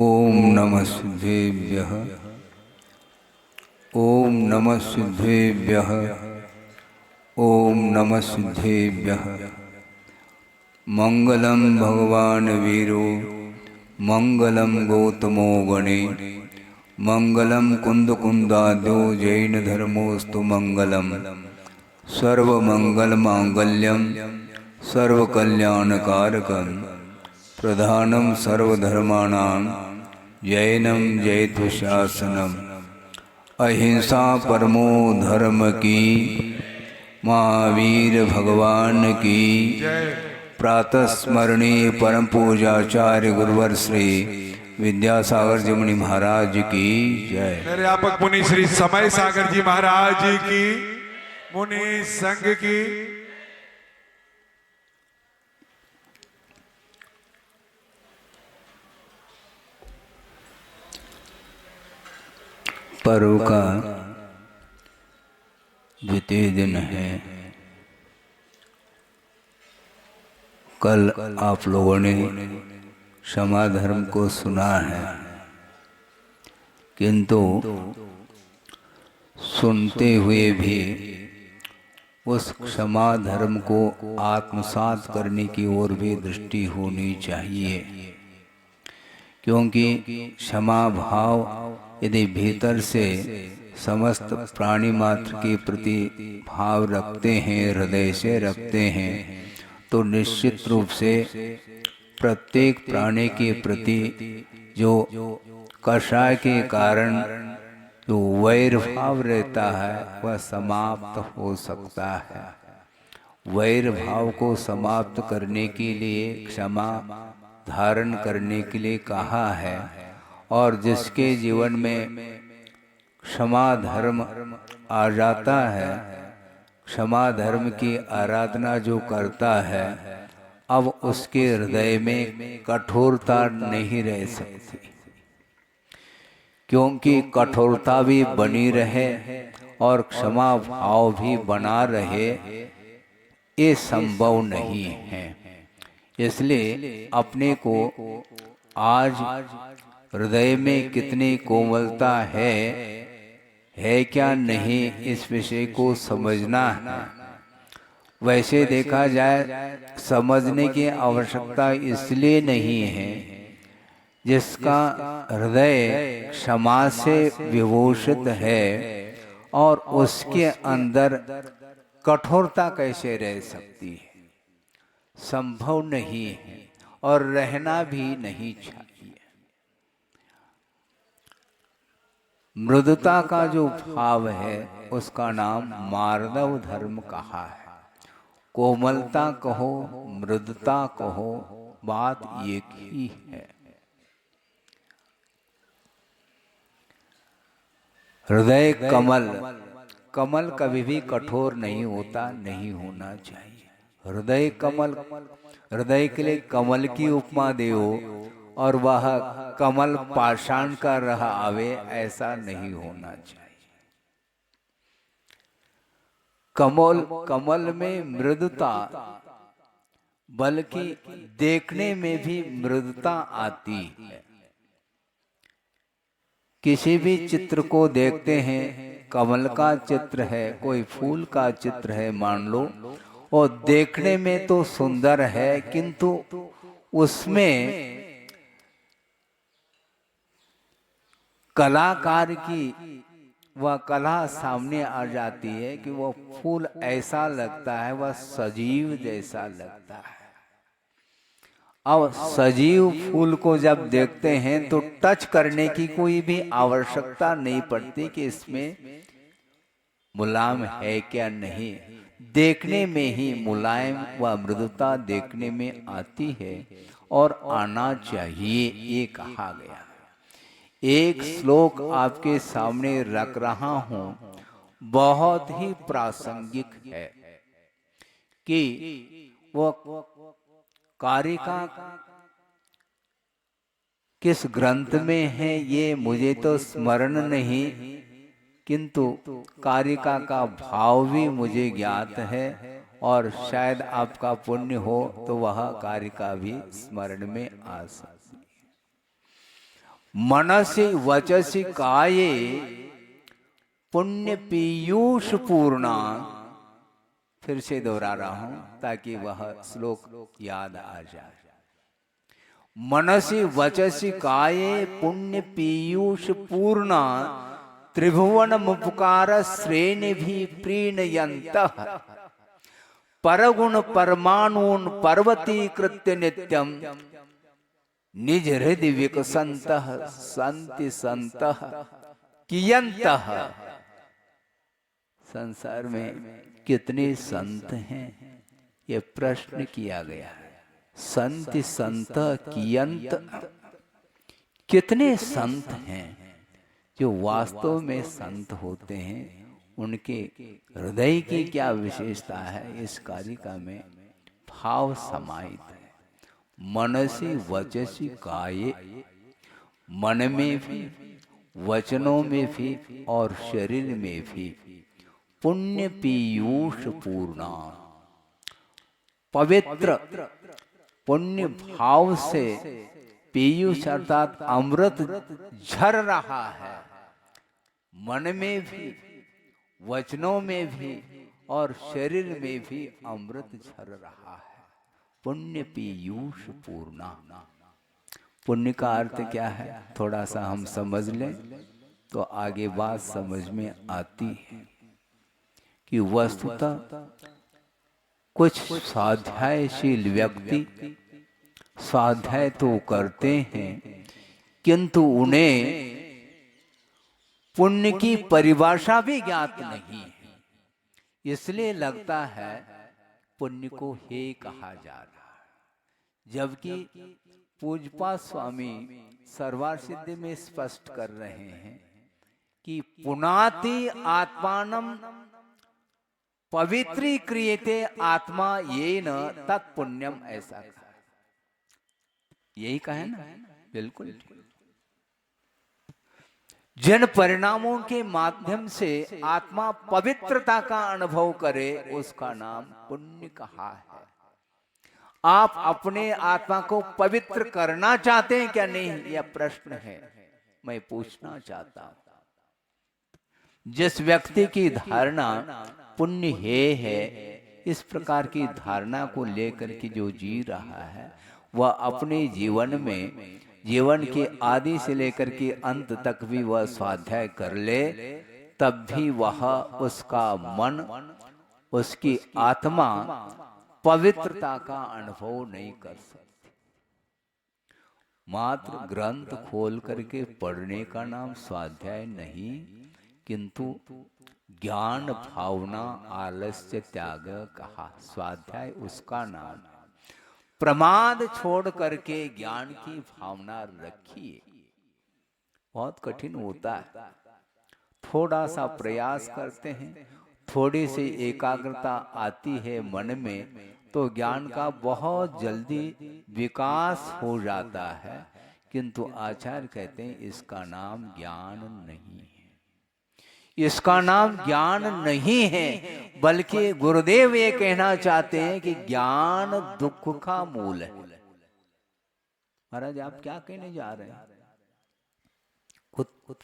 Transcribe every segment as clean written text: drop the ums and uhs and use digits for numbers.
ओम नमः सिद्धेभ्यः। ओम नमः सिद्धेभ्यः। ओम नमः सिद्धेभ्यः। मंगलम भगवान वीरो मंगलम गौतमो गणे मंगलम कुंद कुंदाद्यो जैन धर्मोस्तु मंगलम सर्वमंगल मांगल्यम सर्वकल्याणकारकम प्रधानम सर्वधर्माणां जैनम जयतु शासनम अहिंसा परमो धर्म की महावीर भगवान की प्रातः स्मरणीय परम पूजाचार्य गुरुवर श्री विद्यासागर जी मुनि महाराज की जय। मेरे व्यापक मुनि श्री समय सागर जी महाराज की, मुनि संघ की। पर्व का द्वितीय दिन है। कल आप लोगों ने क्षमा धर्म को सुना है, किंतु सुनते हुए भी उस क्षमा धर्म को आत्मसात करने की ओर भी दृष्टि होनी चाहिए, क्योंकि क्षमा भाव यदि भीतर से समस्त प्राणी मात्र के प्रति भाव रखते हैं, हृदय से रखते हैं, तो निश्चित रूप से प्रत्येक प्राणी के प्रति जो कषाय के कारण जो वैर भाव रहता है वह समाप्त हो सकता है। वैर भाव को समाप्त करने के लिए क्षमा धारण करने के लिए कहा है, और जिसके जीवन में क्षमा धर्म आ जाता है, क्षमा धर्म की आराधना जो करता है, अब उसके हृदय में कठोरता नहीं रह सकती, क्योंकि कठोरता भी बनी रहे और क्षमा भाव भी बना रहे, ये संभव नहीं है। इसलिए अपने को आज हृदय में कितनी कोमलता है क्या नहीं, इस विषय को समझना है। वैसे देखा जाए समझने की आवश्यकता इसलिए नहीं है, जिसका हृदय क्षमा से विभूषित है और उसके अंदर कठोरता कैसे रह सकती है, संभव नहीं है और रहना भी नहीं चाहिए। मृदुता का जो भाव है उसका नाम मार्दव धर्म कहा है। कोमलता कहो, मृदुता कहो, बात एक ही है। हृदय कमल, कमल कभी भी कठोर नहीं होता, नहीं होना चाहिए। हृदय कमल, हृदय के लिए कमल की उपमा देओ और वह कमल पाषाण का रहा आवे, ऐसा नहीं होना चाहिए। कमल में मृदुता, बल्कि देखने में भी मृदुता आती है। किसी भी चित्र को देखते हैं, कमल का चित्र है, कोई फूल का चित्र है मान लो, और देखने में तो सुंदर है, किंतु उसमें कलाकार की वह कला सामने आ जाती है कि वह फूल ऐसा लगता है, वह सजीव जैसा लगता है। अब सजीव फूल को जब देखते हैं तो टच करने की कोई भी आवश्यकता नहीं पड़ती कि इसमें मुलायम है क्या नहीं, देखने में ही मुलायम व मृदुता देखने में आती है और आना चाहिए, ये कहा गया। एक श्लोक आपके सामने रख रहा हूं, बहुत ही प्रासंगिक है कि वो कारिका किस ग्रंथ में है ये मुझे तो स्मरण नहीं, किंतु कारिका का भाव भी मुझे ज्ञात है, और शायद आपका पुण्य हो तो वह कारिका भी स्मरण में आ सकती है। मनसि वचसि काये पुण्य पीयूष पूर्णा। फिर से दोहरा रहा हूं ताकि वह श्लोक याद आ जाए। मनसि वचसि काये पुण्य पीयूष पूर्णा त्रिभुवन मुपकार श्रेणी भी प्रीणयन्तः परगुण परमाणून पर्वती कृत्य नित्यम निज हृदय विकसंतः संति संतः कियंतः। संसार में कितने संत हैं ये प्रश्न किया गया है। संति संत कियंत, कितने संत हैं जो वास्तव में संत होते हैं, उनके हृदय की क्या विशेषता है इस कारिका में भाव समाहित है। मनसि वचसि काये, मन में भी वचनों में भी और शरीर में भी पुण्य पीयूष पूर्णा, पवित्र पुण्य भाव से पीयूष अर्थात अमृत झर रहा है। मन में भी वचनों में भी और शरीर में भी अमृत झर रहा है। पुण्य पीयूष पूर्णा। पुण्य का अर्थ क्या है थोड़ा सा हम समझ लें तो आगे बात समझ में आती है कि वस्तुतः कुछ स्वाध्यायशील व्यक्ति स्वाध्याय तो करते हैं किंतु उन्हें पुण्य की परिभाषा भी ज्ञात नहीं है। इसलिए लगता है पुण्य को हे कहा जा रहा है, जबकि पूज्यपाद स्वामी सर्वासिद्धि में स्पष्ट कर रहे हैं कि पुनाति आत्मानम पवित्रीक्रियते आत्मा येन तत्पुण्यम, ऐसा यही कहे ना, बिल्कुल। जिन परिणामों के माध्यम से आत्मा पवित्रता का अनुभव करे उसका नाम पुण्य कहा है। आप अपने आत्मा को पवित्र करना चाहते हैं क्या नहीं, यह प्रश्न है मैं पूछना चाहता हूं। जिस व्यक्ति की धारणा पुण्य है इस प्रकार की धारणा को लेकर के जो जी रहा है वह अपने जीवन में जीवन के आदि से लेकर के अंत तक भी वह स्वाध्याय कर ले तब भी वह उसका मन उसकी आत्मा पवित्रता का अनुभव नहीं कर सकती। मात्र ग्रंथ खोल करके पढ़ने का नाम स्वाध्याय नहीं, किंतु ज्ञान भावना आलस्य त्याग कहा स्वाध्याय उसका नाम है। प्रमाद छोड़ करके ज्ञान की भावना रखिए। बहुत कठिन होता है, थोड़ा सा प्रयास करते हैं, थोड़ी सी एकाग्रता आती है मन में तो ज्ञान का बहुत जल्दी विकास हो जाता है। किंतु आचार्य कहते हैं इसका नाम ज्ञान नहीं है, इसका नाम ज्ञान नहीं है, बल्कि गुरुदेव ये कहना चाहते हैं कि ज्ञान दुख का मूल है। महाराज आप क्या कहने जा रहे हैं?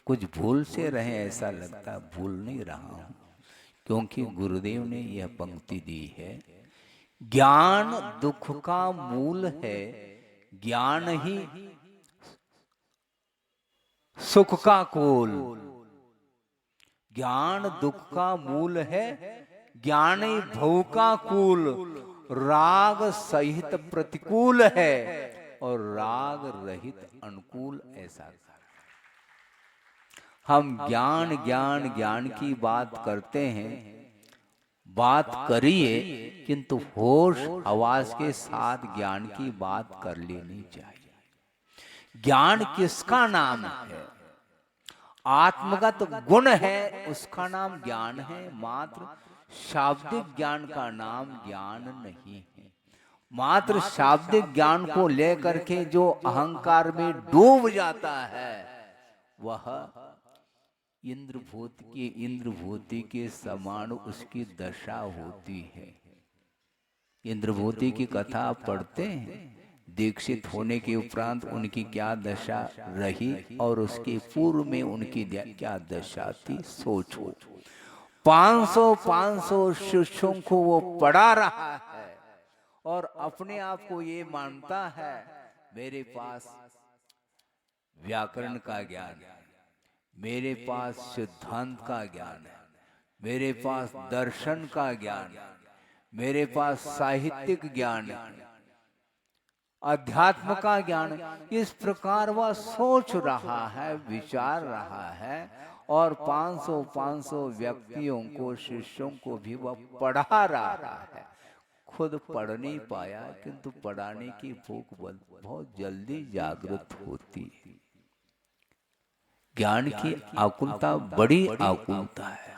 कुछ भूल से रहे ऐसा लगता, भूल नहीं रहा हूं, क्योंकि गुरुदेव ने यह पंक्ति दी है ज्ञान दुख का मूल है, ज्ञान ही सुख का कुल। ज्ञान दुख का मूल है, ज्ञान ही भव का कुल, राग सहित प्रतिकूल है और राग रहित अनुकूल। ऐसा हम ज्ञान ज्ञान ज्ञान की बात करते हैं, बात करिए किंतु होश हवास के साथ ज्ञान की बात कर लेनी चाहिए। ज्ञान किसका नाम है? आत्मगत गुण है उसका नाम ज्ञान है, मात्र शाब्दिक ज्ञान का नाम ज्ञान नहीं है। मात्र शाब्दिक ज्ञान को लेकर के जो अहंकार में डूब जाता है वह इंद्रभूति के समान उसकी दशा होती है। इंद्रभूति की कथा आप पढ़ते हैं, दीक्षित होने के उपरांत उनकी क्या दशा रही और उसके पूर्व में उनकी क्या दशा थी, सोचो। 500 शिष्यों को वो पढ़ा रहा है और अपने आप को ये मानता है मेरे पास व्याकरण का ज्ञान है, मेरे पास सिद्धांत का ज्ञान है, मेरे पास दर्शन का ज्ञान है, मेरे पास साहित्यिक ज्ञान है, अध्यात्म का ज्ञान है। इस प्रकार वह सोच रहा है, विचार रहा है और 500 व्यक्तियों को, शिष्यों को भी वह पढ़ा रहा है। खुद पढ़ नहीं पाया, किंतु पढ़ाने की भूख बहुत जल्दी जागृत होती है। ज्ञान की आकुलता बड़ी आकुलता है,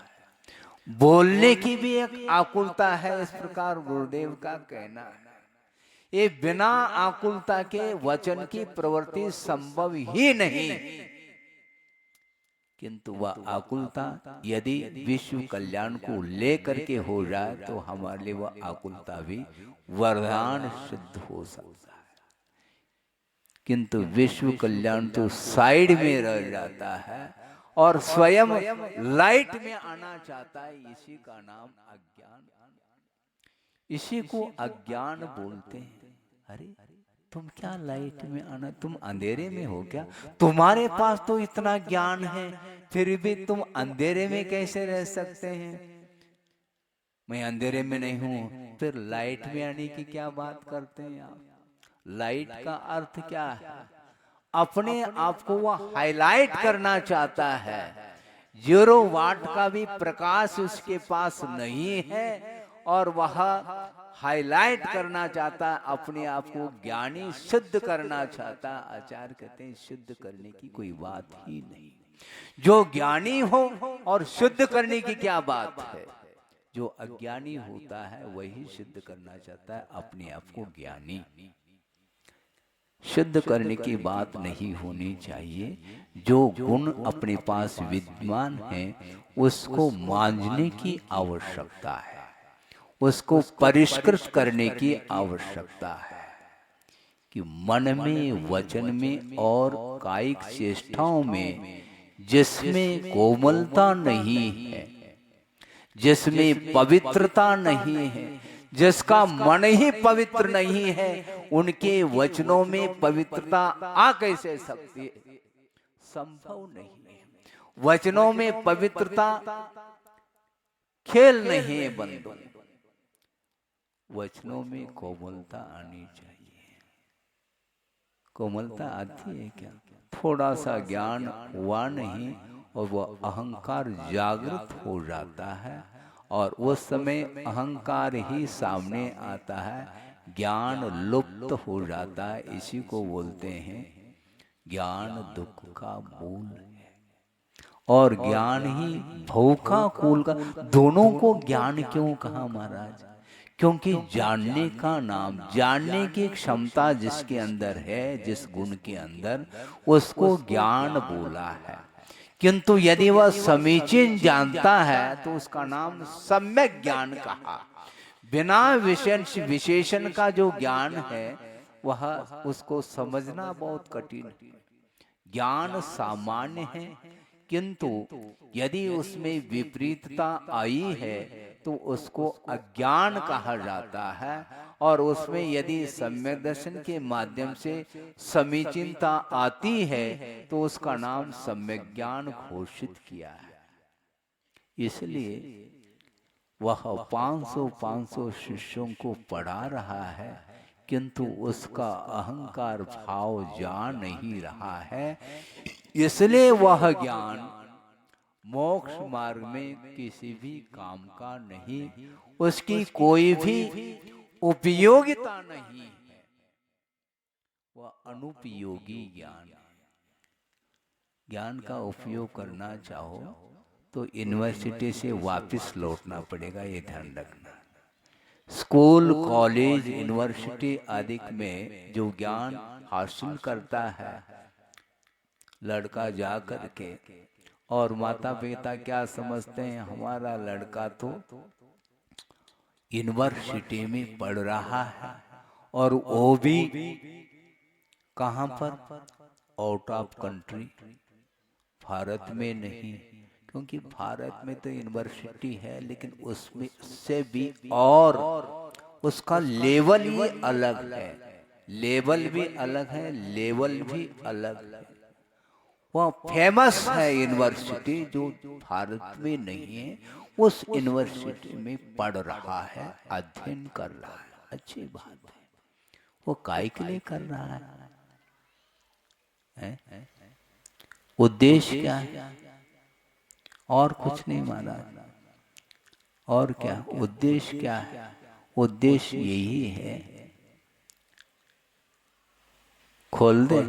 बोलने की भी एक आकुलता है, इस प्रकार गुरुदेव का कहना है। ये बिना आकुलता के वचन की प्रवृत्ति संभव ही नहीं, किंतु वह आकुलता यदि विश्व कल्याण को लेकर के हो जाए तो हमारे लिए वह आकुलता भी वरदान सिद्ध हो सकता है। किंतु विश्व कल्याण तो साइड में रह जाता है और स्वयं लाइट में आना चाहता है। इसी का नाम अज्ञान, इसी को अज्ञान बोलते हैं। अरे तुम क्या लाइट में आना, तुम अंधेरे में हो क्या? तुम्हारे पास तो इतना ज्ञान है, फिर भी तुम अंधेरे में कैसे रह सकते हैं? मैं अंधेरे में नहीं हूं, फिर लाइट में आने की क्या बात करते हैं आप? लाइट का अर्थ क्या है? अपने आप को वह हाईलाइट करना चाहता है। 0 वाट का भी प्रकाश उसके पास नहीं है और वह हाईलाइट करना चाहता है, अपने आप को ज्ञानी सिद्ध करना चाहता है। आचार्य कहते हैं सिद्ध करने की कोई बात ही नहीं, जो ज्ञानी हो और सिद्ध करने की क्या बात है। जो अज्ञानी होता है वही सिद्ध करना चाहता है अपने आप को ज्ञानी। सिद्ध करने की बात नहीं होनी चाहिए। जो गुण अपने पास विद्यमान है उसको मांझने की आवश्यकता है, उसको परिष्कृत करने की आवश्यकता है कि मन में, वचन में और कायिक चेष्टाओं में जिसमें कोमलता नहीं है, जिसमें पवित्रता नहीं है, जिसका मन ही पवित्र नहीं है, उनके वचनों में पवित्रता आ कैसे सकती है? संभव नहीं है। वचनों में पवित्रता खेल नहीं है बंधु, वचनों में कोमलता आनी चाहिए। कोमलता आती है क्या? थोड़ा सा ज्ञान हुआ नहीं और वह अहंकार जागृत हो जाता है और उस समय अहंकार ही सामने आता है, ज्ञान लुप्त हो जाता है। इसी को बोलते हैं ज्ञान दुख का मूल है और ज्ञान ही भव का कुल का। दोनों को ज्ञान क्यों कहा महाराज? क्योंकि जानने का नाम, जानने की क्षमता जिसके अंदर है, जिस गुण के अंदर, उसको ज्ञान बोला है। किंतु यदि वह समीचीन जानता है तो उसका नाम सम्यक ज्ञान कहा। बिना विशेषण का जो ज्ञान है वह उसको समझना बहुत कठिन है। ज्ञान सामान्य है, किंतु यदि उसमें विपरीतता आई है तो उसको अज्ञान कहा जाता है और उसमें यदि सम्यक दर्शन के माध्यम से समीचीनता आती है तो उसका नाम सम्यक ज्ञान घोषित किया है। इसलिए वह 500 शिष्यों को पढ़ा रहा है, किंतु उसका अहंकार भाव जा नहीं रहा है। इसलिए वह ज्ञान मोक्ष मार्ग में किसी भी काम का नहीं, उसकी कोई भी उपयोगिता नहीं है, वह अनुपयोगी ज्ञान। ज्ञान का उपयोग करना चाहो तो यूनिवर्सिटी से वापस लौटना पड़ेगा, ये ध्यान रखना। स्कूल, कॉलेज, यूनिवर्सिटी आदि में जो ज्ञान हासिल करता है लड़का जा करके, और माता पिता क्या समझते हैं, हमारा लड़का तो यूनिवर्सिटी में पढ़ रहा है और वो भी कहाँ पर? आउट ऑफ कंट्री, भारत में नहीं। क्योंकि भारत में तो यूनिवर्सिटी है, लेकिन उसमें से भी और उसका लेवल ही अलग है, लेवल भी अलग है, लेवल भी अलग है। वह फेमस है यूनिवर्सिटी जो भारत में नहीं है, उस यूनिवर्सिटी में पढ़ रहा है, अध्ययन कर रहा है, अच्छी बात है। वो काय के लिए कर रहा है? उद्देश्य क्या है? और कुछ नहीं माना। और क्या उद्देश्य क्या है? उद्देश्य यही है, खोल दे,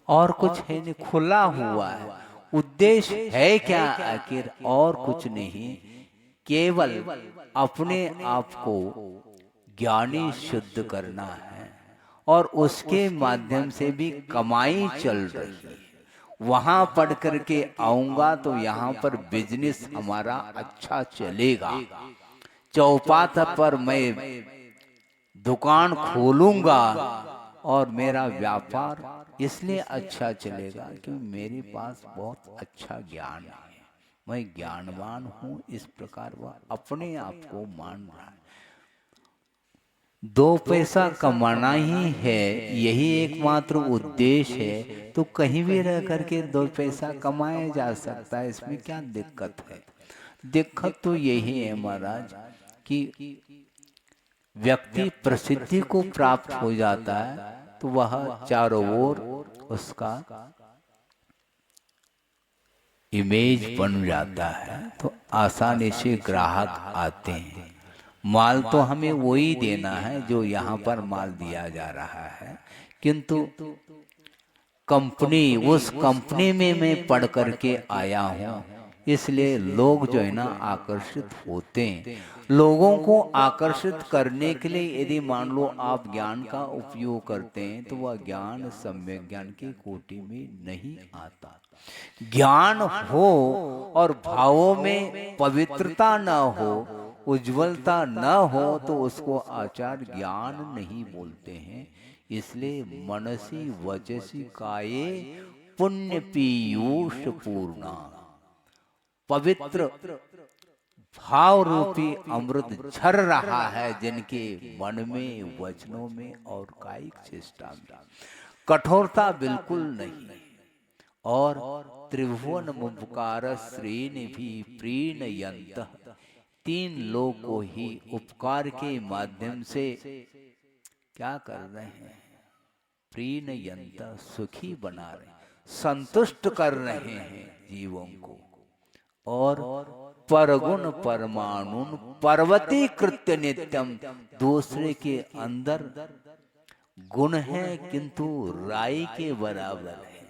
और कुछ है नहीं, खुला हुआ है। उद्देश्य है क्या आखिर? और कुछ नहीं, केवल अपने आप को ज्ञानी शुद्ध करना है, और उसके माध्यम से भी कमाई चल रही है। वहां पढ़ करके आऊंगा तो यहाँ पर बिजनेस हमारा अच्छा चलेगा, चौपात पर मैं दुकान खोलूंगा और मेरा व्यापार इसलिए अच्छा चलेगा कि मेरे पास बहुत अच्छा ज्ञान है, मैं ज्ञानवान हूँ। इस प्रकार वह अपने आप को मान रहा है। दो पैसा कमाना ही है, यही एकमात्र उद्देश्य है, तो कहीं भी रह करके दो पैसा कमाया जा सकता है। इसमें क्या दिक्कत है? दिक्कत तो यही है महाराज कि व्यक्ति प्रसिद्धि को प्राप्त हो जाता है तो वह चारों ओर उसका इमेज बन जाता है, तो आसानी से ग्राहक आते हैं। माल तो हमें वही देना है जो यहाँ पर माल दिया जा रहा है, किंतु कंपनी, उस कंपनी में मैं पढ़ करके आया हूँ, इसलिए लोग जो है ना आकर्षित होते हैं। लोगों को आकर्षित करने के लिए यदि मान लो आप ज्ञान का उपयोग करते हैं तो वह ज्ञान सम्यक ज्ञान की कोटि में नहीं आता। ज्ञान हो और भावों में पवित्रता न हो, उज्ज्वलता न हो, तो उसको आचार ज्ञान नहीं बोलते हैं। इसलिए मनसी वचसी काये पुण्य पीयूष पूर्णा, पवित्र भाव रूपी अमृत झर रहा है जिनके मन में, वचनों में और कायिक चेष्टा में। कठोरता बिल्कुल नहीं। और त्रिभुवन मुपकार श्रीन भी प्रीणयंत, तीन लोग को ही उपकार के माध्यम से क्या कर रहे हैं? प्रीणयंत, सुखी बना रहे, संतुष्ट कर रहे हैं जीवों को। और परगुण परमाणु पर्वती कृत्य नित्यम, दूसरे के अंदर गुण है किंतु राई के बराबर है।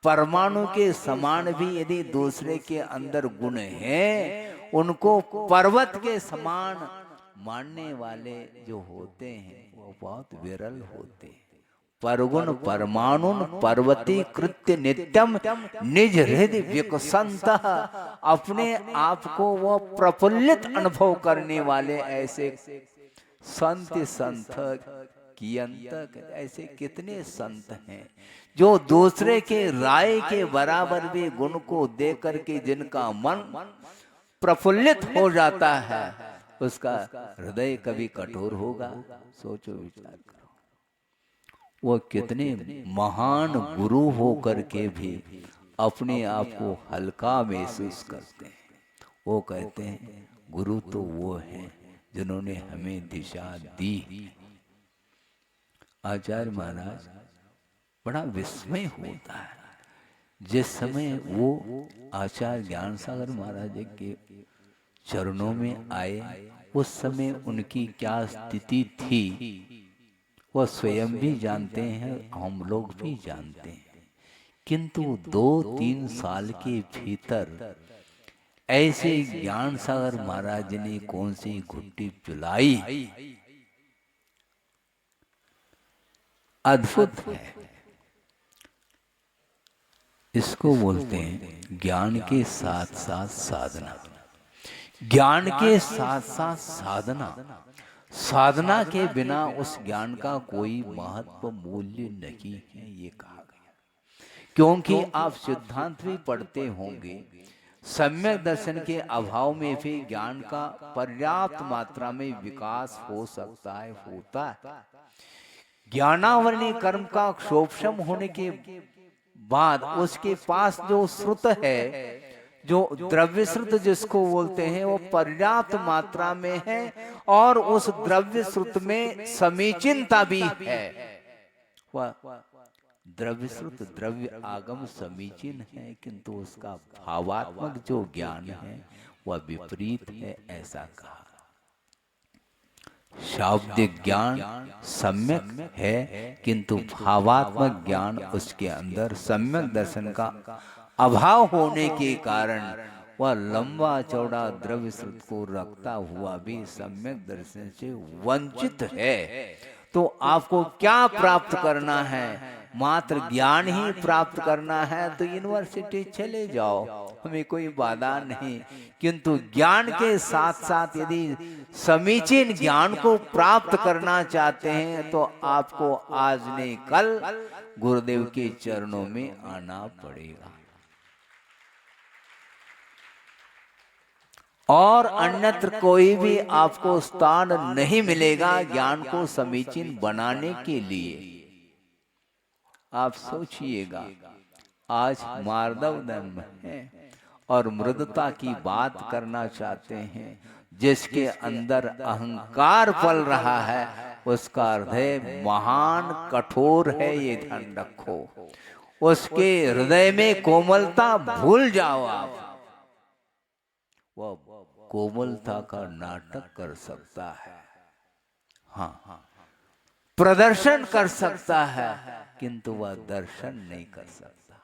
परमाणु के समान भी यदि दूसरे के अंदर गुण है, उनको पर्वत के समान मानने वाले जो होते हैं वो बहुत विरल होते हैं। परगुण परमाणु पर्वती कृत्य नित्यम निज हृदय विकसंत, अपने आप को वो प्रफुल्लित अनुभव करने वाले ऐसे संत कियंतक, ऐसे कितने संत हैं जो दूसरे के राय के बराबर भी गुण को देख करके जिनका मन प्रफुल्लित हो जाता है, उसका हृदय कभी कठोर होगा? सोचो, विचार करो। वो कितने महान गुरु हो करके भी अपने आप को हल्का महसूस करते हैं। वो कहते हैं गुरु तो वो है जिन्होंने हमें दिशा दी। आचार्य महाराज, बड़ा विस्मय होता है जिस समय वो आचार्य ज्ञान सागर महाराज के चरणों में आए, उस समय उनकी क्या स्थिति थी वह स्वयं भी जानते हैं, हम लोग भी जानते हैं। किंतु 2-3 साल के भीतर ऐसे ज्ञान सागर महाराज ने कौन सी घुट्टी पिलाई, अद्भुत है। इसको बोलते हैं ज्ञान के साथ साथ साधना। ज्ञान के साथ साथ साधना, साधना के बिना उस ज्ञान का कोई महत्व मूल्य नहीं है, ये कहा गया। क्योंकि आप सिद्धांत भी पढ़ते होंगे, सम्यक दर्शन के अभाव में भी ज्ञान का पर्याप्त मात्रा में विकास हो सकता है, होता है। ज्ञानावरणी कर्म का क्षोभशम होने के बाद उसके पास जो श्रुत है, जो द्रव्य श्रुत जिसको बोलते हैं, वो पर्याप्त मात्रा में है और उस द्रव्य श्रुत में समीचीनता भी है। वह द्रव्य श्रुत द्रव्य आगम समीचीन है, किंतु उसका भावात्मक जो ज्ञान है वह विपरीत है, ऐसा कहा। शाब्दिक ज्ञान सम्यक है, किंतु भावात्मक ज्ञान उसके अंदर सम्यक दर्शन का अभाव होने के कारण वह लंबा चौड़ा द्रव्य श्रुत को रखता हुआ भी सम्यक दर्शन से वंचित है। तो आपको क्या प्राप्त करना है? मात्र ज्ञान ही प्राप्त करना है तो यूनिवर्सिटी चले जाओ, हमें कोई बाधा नहीं। किंतु ज्ञान के साथ साथ यदि समीचीन ज्ञान को प्राप्त करना चाहते हैं तो आपको आज नहीं कल गुरुदेव के चरणों में आना पड़ेगा, और अन्यत्र कोई भी आपको स्थान नहीं मिलेगा ज्ञान को समीचीन बनाने के लिए। आप सोचिएगा, आज मार्दव धर्म है और मृदता की बात करना चाहते हैं, जिसके अंदर अहंकार पल रहा है उसका हृदय महान कठोर है, ये ध्यान रखो। उसके हृदय में कोमलता भूल जाओ आप। वह कोमलता का नाटक कर सकता है, हाँ, प्रदर्शन कर सकता है, किंतु वह दर्शन नहीं कर सकता।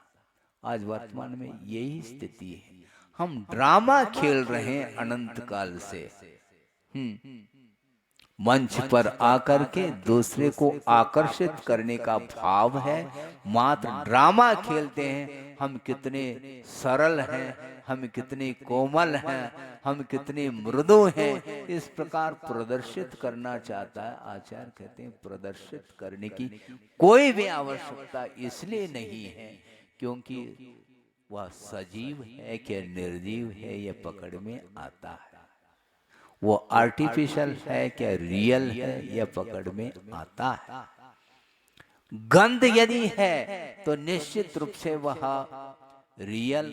आज वर्तमान में यही स्थिति है। हम ड्रामा खेल रहे हैं अनंत काल से। मंच पर आकर के दूसरे को आकर्षित करने का भाव है, मात्र ड्रामा खेलते हैं। हम कितने सरल हैं, हम कितने कोमल हैं, हम कितने मृदु हैं, इस प्रकार प्रदर्शित करना चाहता है। आचार्य कहते हैं प्रदर्शित करने की कोई भी आवश्यकता इसलिए नहीं है क्योंकि वह सजीव है कि निर्जीव है, यह पकड़ में आता है। वो आर्टिफिशियल है क्या रियल है, यह पकड़ में आता है। गंध यदि है तो निश्चित रूप से वह रियल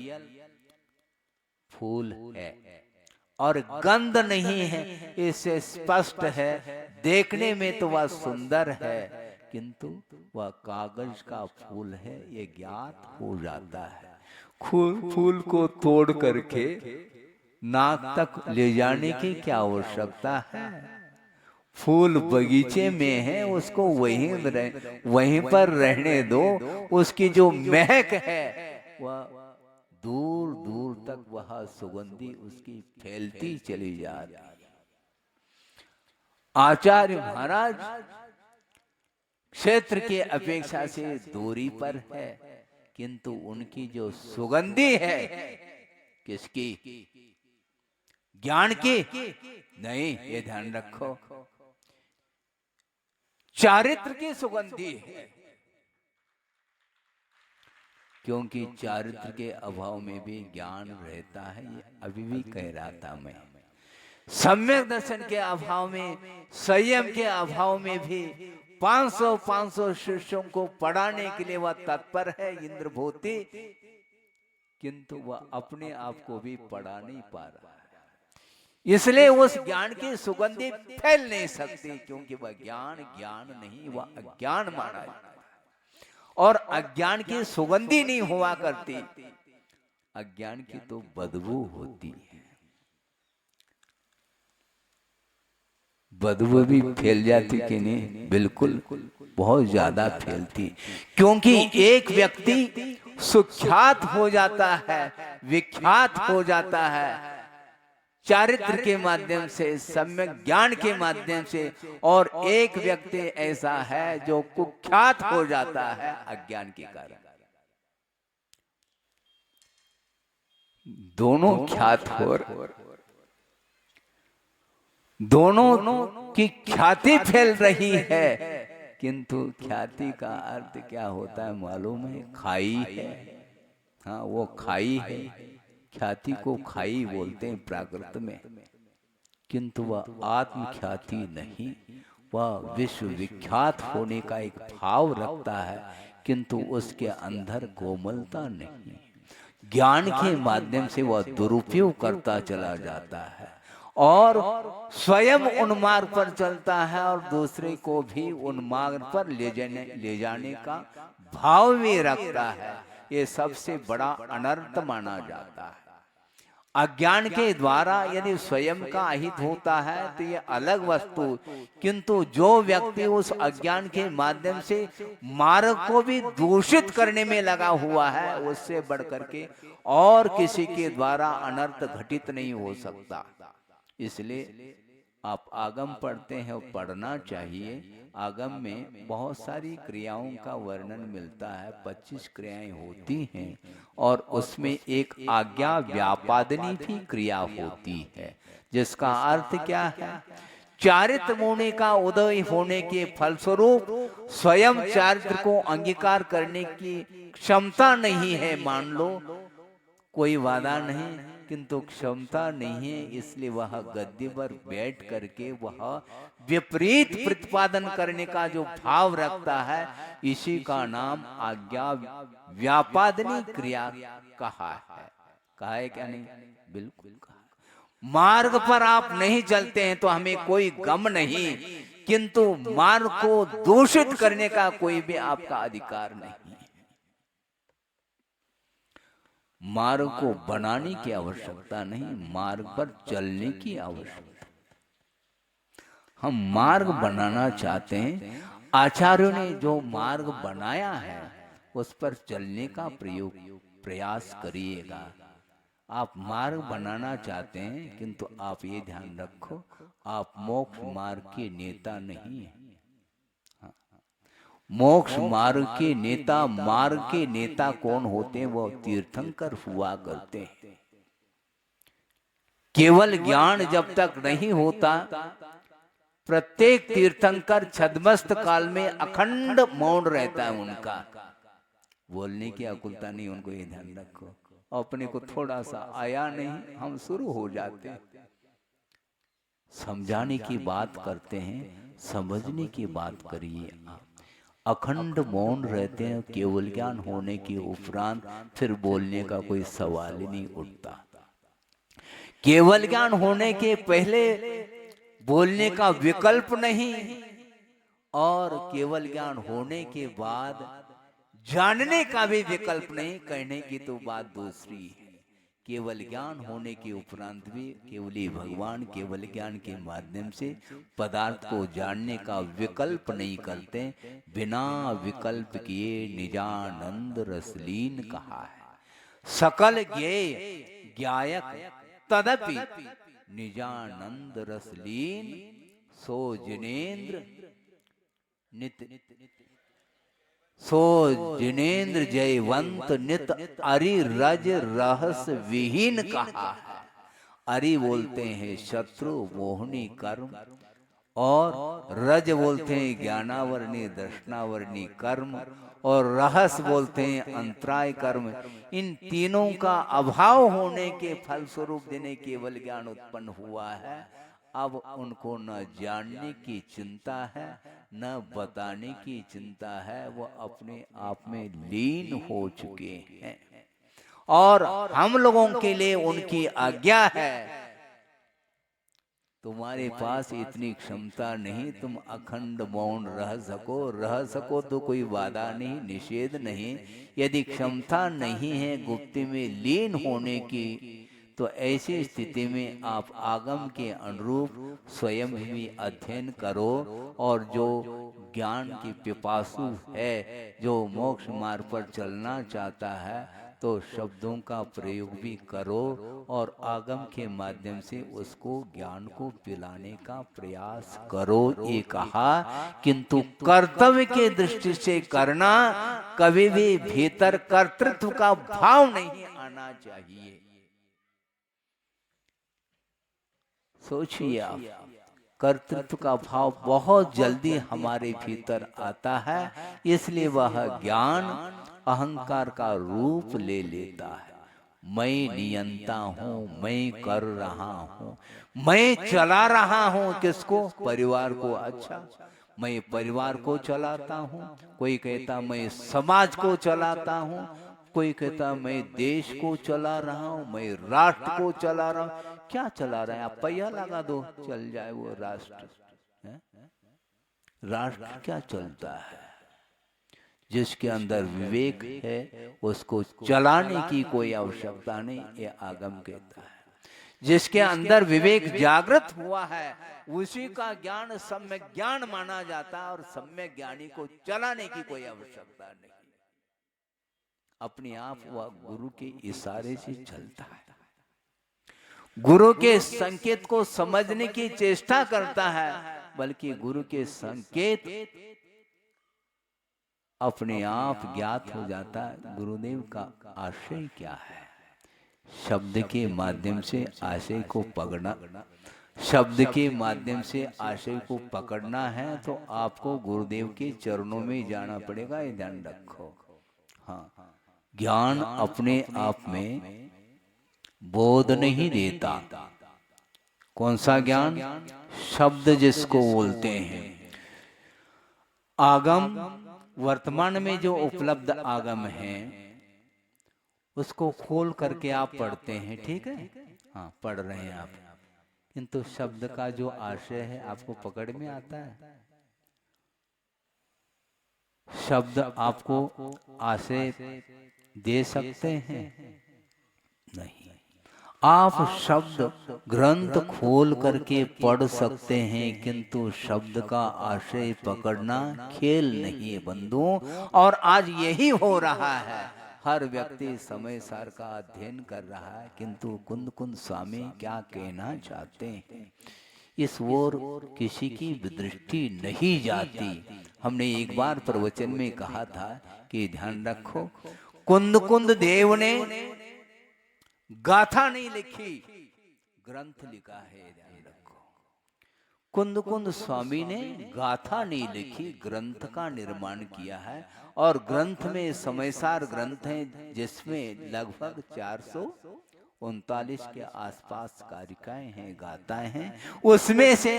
फूल है, और गंध नहीं है इससे स्पष्ट है। देखने में तो वह सुंदर है, किंतु वह कागज का फूल है, ये ज्ञात हो जाता है। फूल को तोड़ करके नाक तक ले जाने की क्या आवश्यकता है? फूल बगीचे में है, उसको वहीं पर रहने दो। उसकी जो महक है वह दूर दूर तक वह सुगंधी उसकी फैलती चली जा रही है। आचार्य महाराज क्षेत्र के अपेक्षा से दूरी पर है, किंतु उनकी जो सुगंधी है, किसकी? ज्ञान की नहीं, ये ध्यान रखो, चारित्र की सुगंधी है। क्योंकि चारित्र के अभाव में भी ज्ञान रहता है, ये अभी भी कह रहा था मैं। सम्यक दर्शन के अभाव में, संयम के अभाव में भी 500 शिष्यों को पढ़ाने के लिए वह तत्पर है इंद्रभूति, किंतु वह अपने आप को भी पढ़ा नहीं पा रहा है। इसलिए उस ज्ञान की सुगंधी फैल नहीं सकती, क्योंकि वह ज्ञान नहीं, वह अज्ञान माना जाता है। और अज्ञान की सुगंधी नहीं हुआ करती, अज्ञान की तो बदबू होती है। बदबू भी फैल जाती कि नहीं? बिल्कुल, बहुत ज्यादा फैलती। क्योंकि एक व्यक्ति सुख्यात हो जाता है, विख्यात हो जाता है चारित्र के माध्यम से, सम्यक ज्ञान के माध्यम से, और एक व्यक्ति ऐसा है जो कुख्यात हो जाता है अज्ञान के कारण। दोनों ख्यात हो, दोनों की ख्याति फैल रही है, किंतु ख्याति का अर्थ क्या होता है मालूम है? खाई है। हाँ, वो खाई है। ख्याति को खाई बोलते हैं प्राकृत में, किंतु वह आत्म ख्याति नहीं, वह विश्व विख्यात होने का एक भाव रखता है, किंतु उसके अंदर कोमलता नहीं। ज्ञान के माध्यम से वह दुरुपयोग करता चला जाता है और स्वयं उन्मार्ग पर चलता है और दूसरे को भी उन्मार्ग पर ले जाने का भाव भी रखता है। ये सबसे बड़ा अनर्थ माना जाता है। अज्ञान के द्वारा यदि स्वयं का अहित होता है तो ये अलग वस्तु, किंतु जो व्यक्ति उस अज्ञान के माध्यम से मार्ग को भी दूषित करने में लगा हुआ है, उससे बढ़कर के और किसी के द्वारा अनर्थ घटित नहीं हो सकता। इसलिए आप आगम पढ़ते हैं और पढ़ना चाहिए। आगम में बहुत सारी क्रियाओं का वर्णन मिलता है, 25 क्रियाएं होती हैं और उसमें एक आज्ञा व्यापादनी भी क्रिया होती है, जिसका अर्थ क्या है? चारित्र होने का उदय होने के फलस्वरूप स्वयं चारित्र को अंगीकार करने की क्षमता नहीं है। मान लो कोई वादा नहीं, किंतु क्षमता नहीं है, इसलिए वह गद्दी पर बैठ करके वह विपरीत प्रतिपादन करने का जो भाव रखता है, इसी का नाम आज्ञा व्यापादनी क्रिया कहा है। कहा है क्या? नहीं, बिल्कुल कहा। मार्ग पर आप नहीं चलते हैं तो हमें कोई गम नहीं, किंतु मार्ग को दूषित करने का कोई भी आपका अधिकार नहीं। मार्ग को बनाने की आवश्यकता नहीं, मार्ग पर चलने की आवश्यकता। हम मार्ग बनाना चाहते हैं, आचार्यों ने जो मार्ग बनाया है उस पर चलने का प्रयास करिएगा। आप मार्ग बनाना चाहते हैं, किंतु आप ये ध्यान रखो, आप मोक्ष मार्ग के नेता नहीं हैं। मोक्ष मार्ग के नेता कौन होते हैं? वो तीर्थंकर हुआ करते हैं। केवल ज्ञान जब तक नहीं होता, प्रत्येक तीर्थंकर छद्मस्त काल में अखंड मौन रहता है। उनका बोलने की अकुलता नहीं, उनको ये ध्यान रखो। अपने को थोड़ा सा आया नहीं, हम शुरू हो जाते हैं। समझाने की बात करते हैं, समझने की बात करिए। अखंड मौन रहते हैं, केवल ज्ञान होने के उपरांत फिर बोलने का कोई सवाल ही नहीं उठता। केवल ज्ञान होने के पहले बोलने का विकल्प नहीं, और केवल ज्ञान होने के बाद जानने का भी विकल्प नहीं। कहने की तो बात दूसरी है। केवल ज्ञान होने के उपरांत भी केवली भगवान केवल ज्ञान के माध्यम से पदार्थ को जानने का विकल्प नहीं करते। बिना विकल्प किए निजानंद रसलीन कहा है। सकल ज्ञेय ज्ञायक तदपि निजानंद रसलीन सो जिनेन्द्र नित सो जिनेन्द्र जयवंत नित अरि रज रहस विहीन कहा है। अरि बोलते हैं शत्रु मोहनी कर्म, और रज बोलते हैं ज्ञानावरणी दर्शनावरणी कर्म, और रहस बोलते हैं अंतराय कर्म। इन तीनों का अभाव होने के फलस्वरूप देने केवल ज्ञान उत्पन्न हुआ है। अब उनको न जानने की चिंता है, न बताने की चिंता है। वो अपने आप में लीन हो चुके हैं, और हम लोगों के लिए उनकी आज्ञा है, तुम्हारे पास इतनी क्षमता नहीं, तुम अखंड मौन रह सको तो कोई वादा नहीं, निषेध नहीं। यदि क्षमता नहीं है गुप्ती में लीन होने की, तो ऐसी स्थिति में आप आगम के अनुरूप स्वयं भी अध्ययन करो, और जो ज्ञान की पिपासु है, जो मोक्ष मार्ग पर चलना चाहता है, तो शब्दों का प्रयोग भी करो, और आगम के माध्यम से उसको ज्ञान को पिलाने का प्रयास करो। ये कहा, किंतु कर्तव्य के दृष्टि से करना, कभी भी भीतर कर्तृत्व का भाव नहीं आना चाहिए। सोचिए आप, कर्तृत्व का भाव बहुत जल्दी हमारे भीतर आता है, इसलिए वह ज्ञान अहंकार का रूप ले लेता है। मैं नियंता हूँ, मैं कर रहा हूँ, मैं चला रहा हूँ। किसको? परिवार को। अच्छा, मैं परिवार को चलाता हूँ, कोई कहता मैं समाज को चलाता हूँ, कोई कहता मैं देश को चला रहा हूँ, मैं राष्ट्र को चला रहा हूँ। क्या चला रहे हैं आप? पहिया लगा दो, चल जाए वो राष्ट्र। है? राष्ट्र क्या चलता है? जिसके अंदर विवेक है उसको चलाने की कोई आवश्यकता नहीं, ये आगम कहता है। जिसके अंदर विवेक जागृत हुआ है उसी का ज्ञान सम्यक ज्ञान माना जाता है, और सम्यक ज्ञानी को चलाने की कोई आवश्यकता नहीं। अपने आप वह गुरु के इशारे से चलता है, गुरु के संकेत को समझने की चेष्टा करता है, बल्कि गुरु के संकेत अपने आप ज्ञात हो जाता है। गुरुदेव का आशय क्या है? शब्द के माध्यम से आशय को पकड़ना। शब्द के माध्यम से आशय को पकड़ना है तो आपको गुरुदेव के चरणों में जाना पड़ेगा, ये ध्यान रखो। हाँ, ज्ञान अपने आप में बोध नहीं देता। कौन सा ज्ञान? शब्द जिसको बोलते हैं। आगम, वर्तमान में जो उपलब्ध आगम है उसको खोल करके आप पढ़ते हैं, ठीक है? हाँ, पढ़ रहे हैं आप, किंतु शब्द का जो आशय है आपको पकड़ में आता है? शब्द आपको आशय दे सकते हैं? नहीं। आप शब्द ग्रंथ खोल करके पढ़ सकते हैं, किंतु शब्द का आशय पकड़ना खेल नहीं है बंधुओं। और आज यही हो रहा है। हर व्यक्ति समय सार का अध्ययन कर रहा है, किंतु कुंद कुंद स्वामी क्या कहना चाहते हैं इस ओर किसी की दृष्टि नहीं जाती। हमने एक बार प्रवचन में कहा था कि ध्यान रखो, कुंद कुंद देव ने गाथा नहीं लिखी, ग्रंथ लिखा है। ध्यान रखो, कुंद कुंद स्वामी ने गाथा नहीं लिखी, ग्रंथ का निर्माण किया है। और ग्रंथ में समयसार ग्रंथ है जिसमें लगभग 439 के आसपास कारिकाएं हैं, गाथाएं हैं। उसमें से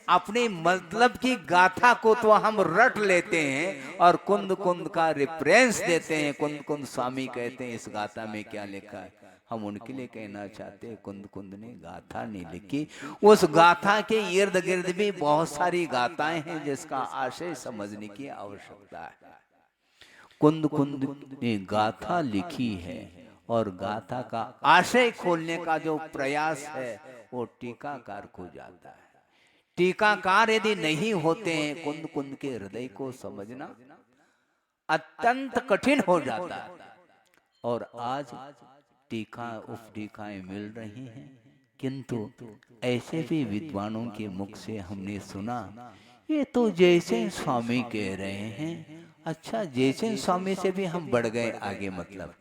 अपने मतलब की गाथा को तो हम रट लेते हैं और कुंद कुंद का रेफरेंस देते हैं। कुंद कुंद स्वामी कहते हैं इस गाथा में क्या लिखा है। हम उनके लिए कहना चाहते हैं कुंद कुंद ने गाथा नहीं लिखी। उस गाथा के इर्द गिर्द भी बहुत सारी गाथाएं हैं जिसका आशय समझने की आवश्यकता है। कुंद कुंद ने गाथा लिखी है और गाथा का आशय खोलने का जो प्रयास है वो टीकाकार को जाता है। टीकाकार यदि नहीं होते हैं, कुंद कुंद के हृदय को समझना अत्यंत कठिन हो जाता है। और आज टीका उपटीकाएं मिल रही हैं, किंतु ऐसे भी विद्वानों के मुख से हमने सुना ये तो जयसेन स्वामी कह रहे हैं। अच्छा, जयसेन स्वामी से भी हम बढ़ गए आगे। मतलब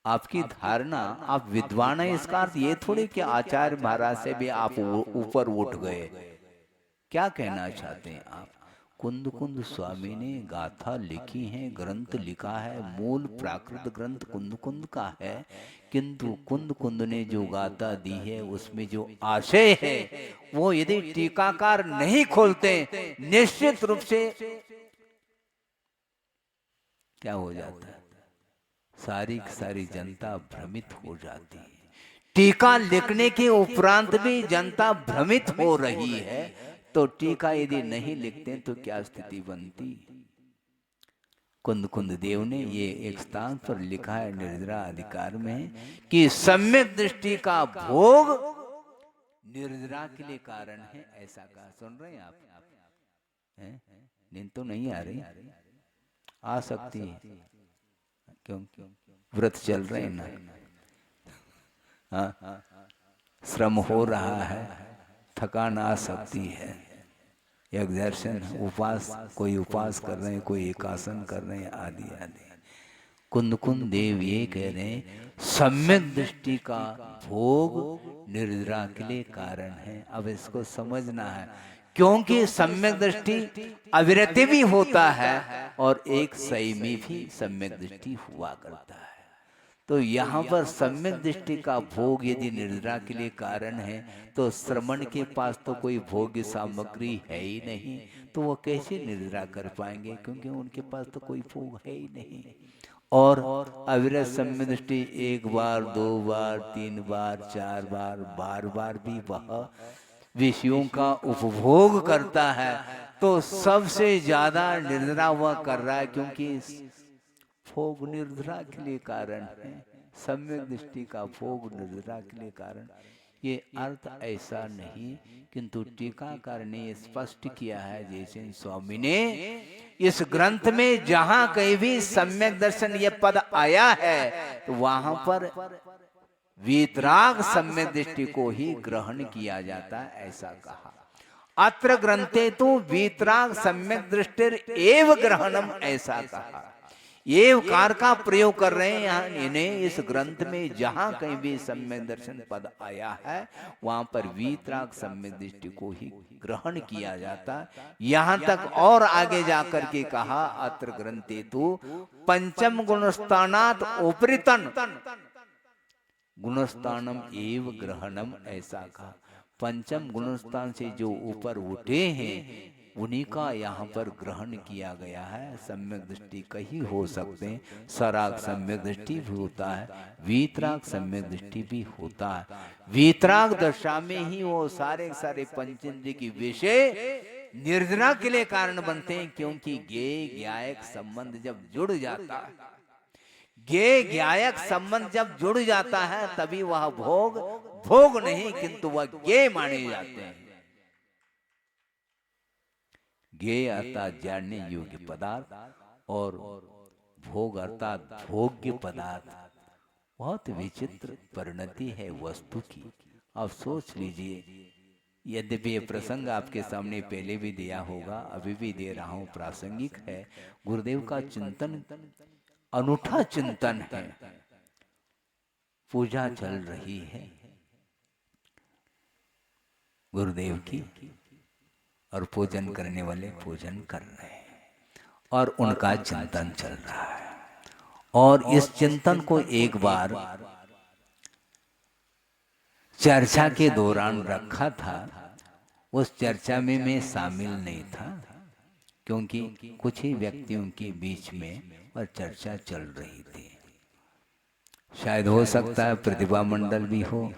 आपकी धारणा, आप विद्वान है इसका अर्थ ये थोड़ी कि आचार्य महाराज से भी आप ऊपर उठ गए। क्या कहना चाहते हैं आप? कुंद कुंद स्वामी ने गाथा लिखी है, ग्रंथ लिखा है, मूल प्राकृत ग्रंथ कुंद कुंद का है, किंतु कुंद कुंद ने जो गाथा दी है उसमें जो आशय है वो यदि टीकाकार नहीं खोलते निश्चित रूप से क्या हो जाता है, सारी सारी जनता भ्रमित हो जाती है। टीका लिखने के उपरांत भी जनता भ्रमित हो रही है, तो टीका यदि नहीं लिखते तो क्या स्थिति बनती? कुंद कुंद देव ने ये एक स्थान पर लिखा है निर्जरा अधिकार में कि सम्यक दृष्टि का भोग निर्जरा के लिए कारण है। ऐसा कहा। सुन रहे हैं आप? नींद तो नहीं आ रही? आ सकती है, क्यों? व्रत चल रहे हैं ना। हाँ, श्रम हो रहा है, थकान आ सकती है। एक्सर्शन, उपास, कोई उपास कर रहे हैं, कोई एकासन कर रहे हैं, आदि आदि। कुंद देव ये कह रहे हैं सम्यक दृष्टि का भोग निर्जरा के लिए कारण है। अब इसको समझना है, क्योंकि सम्यक दृष्टि अविरति भी होता है और एक संयमी भी सम्यक दृष्टि हुआ करता है। तो यहाँ पर सम्यक दृष्टि का भोग यदि निर्जरा के लिए कारण है, तो श्रमण के पास तो कोई भोग्य सामग्री है ही नहीं, तो वो कैसे निर्जरा कर पाएंगे, क्योंकि उनके पास तो कोई भोग है ही नहीं। और अविरत सम्यक दृष्टि एक बार, दो बार, तीन बार, चार बार, बार बार भी वह विषयों का उपभोग करता है, तो सबसे ज्यादा निर्जरा वह कर रहा है, क्योंकि भोग निर्जरा के लिए कारण है। सम्यक दृष्टि का भोग निर्जरा के लिए कारण, ये अर्थ ऐसा नहीं, किंतु टीकाकार ने स्पष्ट किया है। जैसे स्वामी ने इस ग्रंथ में जहां कहीं भी सम्यक दर्शन ये पद आया है, तो वहां पर वीतराग सम्यक दृष्टि को ही ग्रहण किया जाता है, ऐसा कहा। अत्र ग्रंथे तो वीतराग सम्यक दृष्टि एव ग्रहणम, ऐसा कहा। ये कार का प्रयोग कर रहे हैं यहाँ इन्हें। इस ग्रंथ में जहां कहीं भी सम्यक दर्शन पद आया है, वहां पर वीतराग सम्यक दृष्टि को ही ग्रहण किया जाता। यहां तक और आगे जाकर के कहा, अत्र ग्रंथे तो पंचम गुणस्थानात् उपरितन गुणस्थानम एव ग्रहणम, ऐसा कहा। पंचम गुणस्थान से जो ऊपर उठे हैं, उन्हीं का यहाँ पर ग्रहण किया गया है। सम्यक दृष्टि कहीं हो सकते हैं, सराग सम्यक दृष्टि भी होता है, वीतराग सम्यक दृष्टि भी होता है। वीतराग दशा में ही वो सारे सारे पंचेंद्रिय की विषय निर्जरा के लिए कारण बनते हैं, क्योंकि ज्ञेय ज्ञायक संबंध जब जुड़ जाता है, ज्ञेय ज्ञायक संबंध जब जुड़ जाता है, तभी वह भोग नहीं, किंतु वह ज्ञेय माने जाते हैं। ज्ञेय अर्थात जानने योग्य पदार्थ, और भोग अर्थात भोग्य पदार्थ। बहुत विचित्र परिणति है वस्तु की। आप सोच लीजिए, यद्यपि ये प्रसंग आपके सामने पहले भी दिया होगा, अभी भी दे रहा हूं, प्रासंगिक है। गुरुदेव का चिंतन अनूठा चिंतन है। पूजा चल रही है गुरुदेव की, और पूजन करने वाले पूजन कर रहे हैं, और उनका चिंतन चल रहा है। और इस चिंतन को एक बार चर्चा के दौरान रखा था। उस चर्चा में मैं शामिल नहीं था, क्योंकि कुछ ही व्यक्तियों के बीच में वह चर्चा चल रही थी। शायद हो सकता है प्रतिभा मंडल भी हो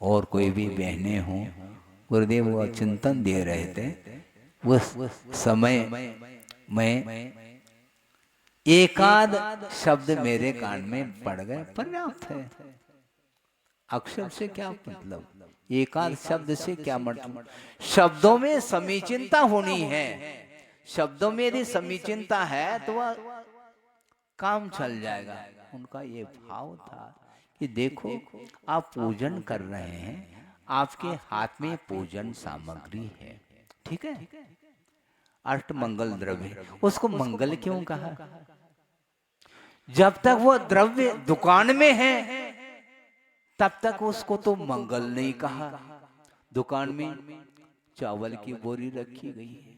और कोई भी बहनें हों। गुरुदेव वो चिंतन दे रहे थे। उस समय में एकाध शब्द मेरे कान में पड़ गए, पर्याप्त है। अक्षर से क्या मतलब, एकाध शब्द से क्या मतलब। शब्दों में समीचीनता होनी है। शब्दों में यदि समीचीनता है तो वह काम चल जाएगा। उनका ये भाव था कि देखो, आप पूजन कर रहे हैं, आपके हाथ में पूजन सामग्री है, ठीक है, अष्ट मंगल द्रव्य। उसको मंगल क्यों कहा? जब तक वो द्रव्य दुकान में है, तब तक उसको तो मंगल नहीं कहा। दुकान में चावल की बोरी रखी गई है,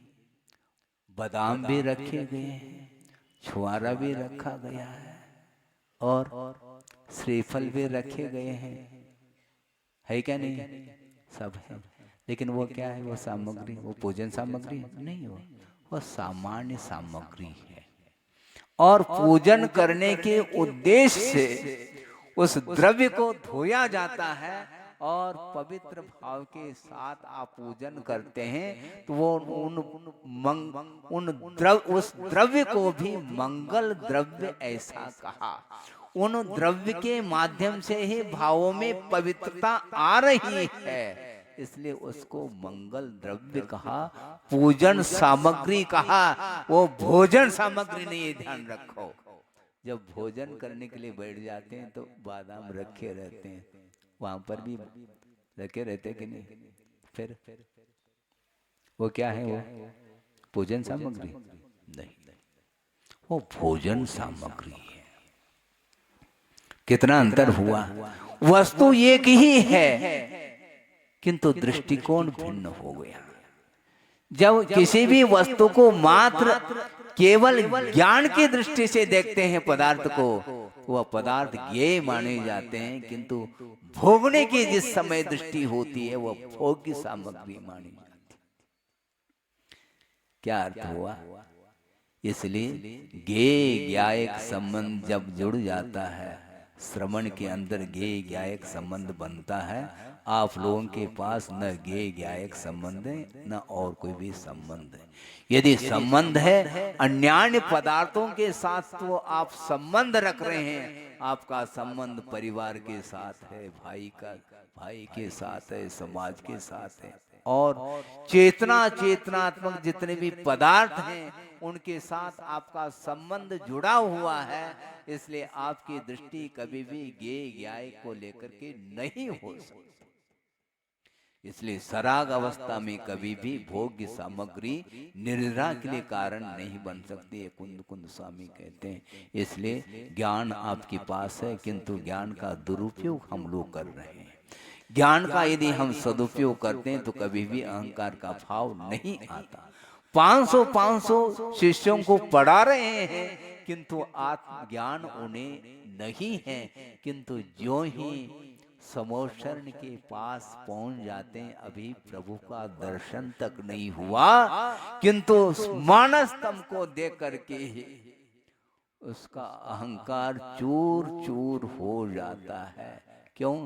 बादाम भी रखे गए हैं, छुआरा भी रखा गया है, और श्रीफल भी रखे गए हैं, है क्या नहीं? सब है। लेकिन वो क्या है? वो सामग्री, वो पूजन सामग्री नहीं, वो सामान्य सामग्री है। और पूजन करने के उद्देश्य से उस द्रव्य को धोया जाता है, और पवित्र भाव के साथ आप पूजन करते हैं, तो वो उस द्रव्य को भी मंगल द्रव्य ऐसा कहा। उन द्रव्य के माध्यम से ही भावों में पवित्रता आ रही है, इसलिए उसको मंगल द्रव्य कहा, पूजन सामग्री कहा। वो भोजन सामग्री नहीं, ध्यान रखो। जब भोजन करने के लिए बैठ जाते हैं तो बादाम रखे रहते हैं, वहां पर भी रखे रहते कि नहीं? फिर वो क्या है? वो पूजन सामग्री नहीं, वो भोजन सामग्री है। कितना अंतर हुआ। वस्तु एक ही है किंतु दृष्टिकोण भिन्न हो गया। जब किसी भी वस्तु को मात्र केवल ज्ञान की दृष्टि से देखते हैं पदार्थ को, वह पदार्थ ज्ञेय माने जाते हैं, किंतु भोगने की जिस समय दृष्टि होती है वह भोग की सामग्री मानी जाती है। क्या अर्थ हुआ? इसलिए ज्ञेय ज्ञायक संबंध जब जुड़ जाता है, श्रवण के अंदर ज्ञेय ज्ञायक संबंध बनता है, आप लोगों के पास न ज्ञेय ज्ञायक संबंध है न और कोई भी संबंध है। यदि संबंध है अन्य पदार्थों के साथ तो आप संबंध रख रहे हैं, आपका संबंध परिवार के साथ है, भाई के साथ है, समाज के साथ है, और चेतनात्मक जितने भी पदार्थ हैं उनके साथ आपका संबंध जुड़ा हुआ है। इसलिए आपकी दृष्टि कभी भी ज्ञेय ज्ञायक को लेकर के नहीं हो सकती। इसलिए सराग अवस्था में कभी भी भोग्य सामग्री निर्जरा के लिए कारण नहीं बन सकती है, कुंद स्वामी कहते हैं। इसलिए ज्ञान आपके पास है किंतु ज्ञान का दुरुपयोग हम लोग कर रहे हैं। ज्ञान का यदि हम सदुपयोग करते हैं तो कभी भी अहंकार का भाव नहीं आता। 500 शिष्यों को पढ़ा रहे हैं किंतु आत्मज्ञान उन्हें नहीं है, किंतु जो ही समोशरण के पास पहुंच जाते हैं, अभी प्रभु का दर्शन तक नहीं हुआ किंतु मानस तम को देख करके उसका अहंकार चूर चूर हो जाता है। क्यों?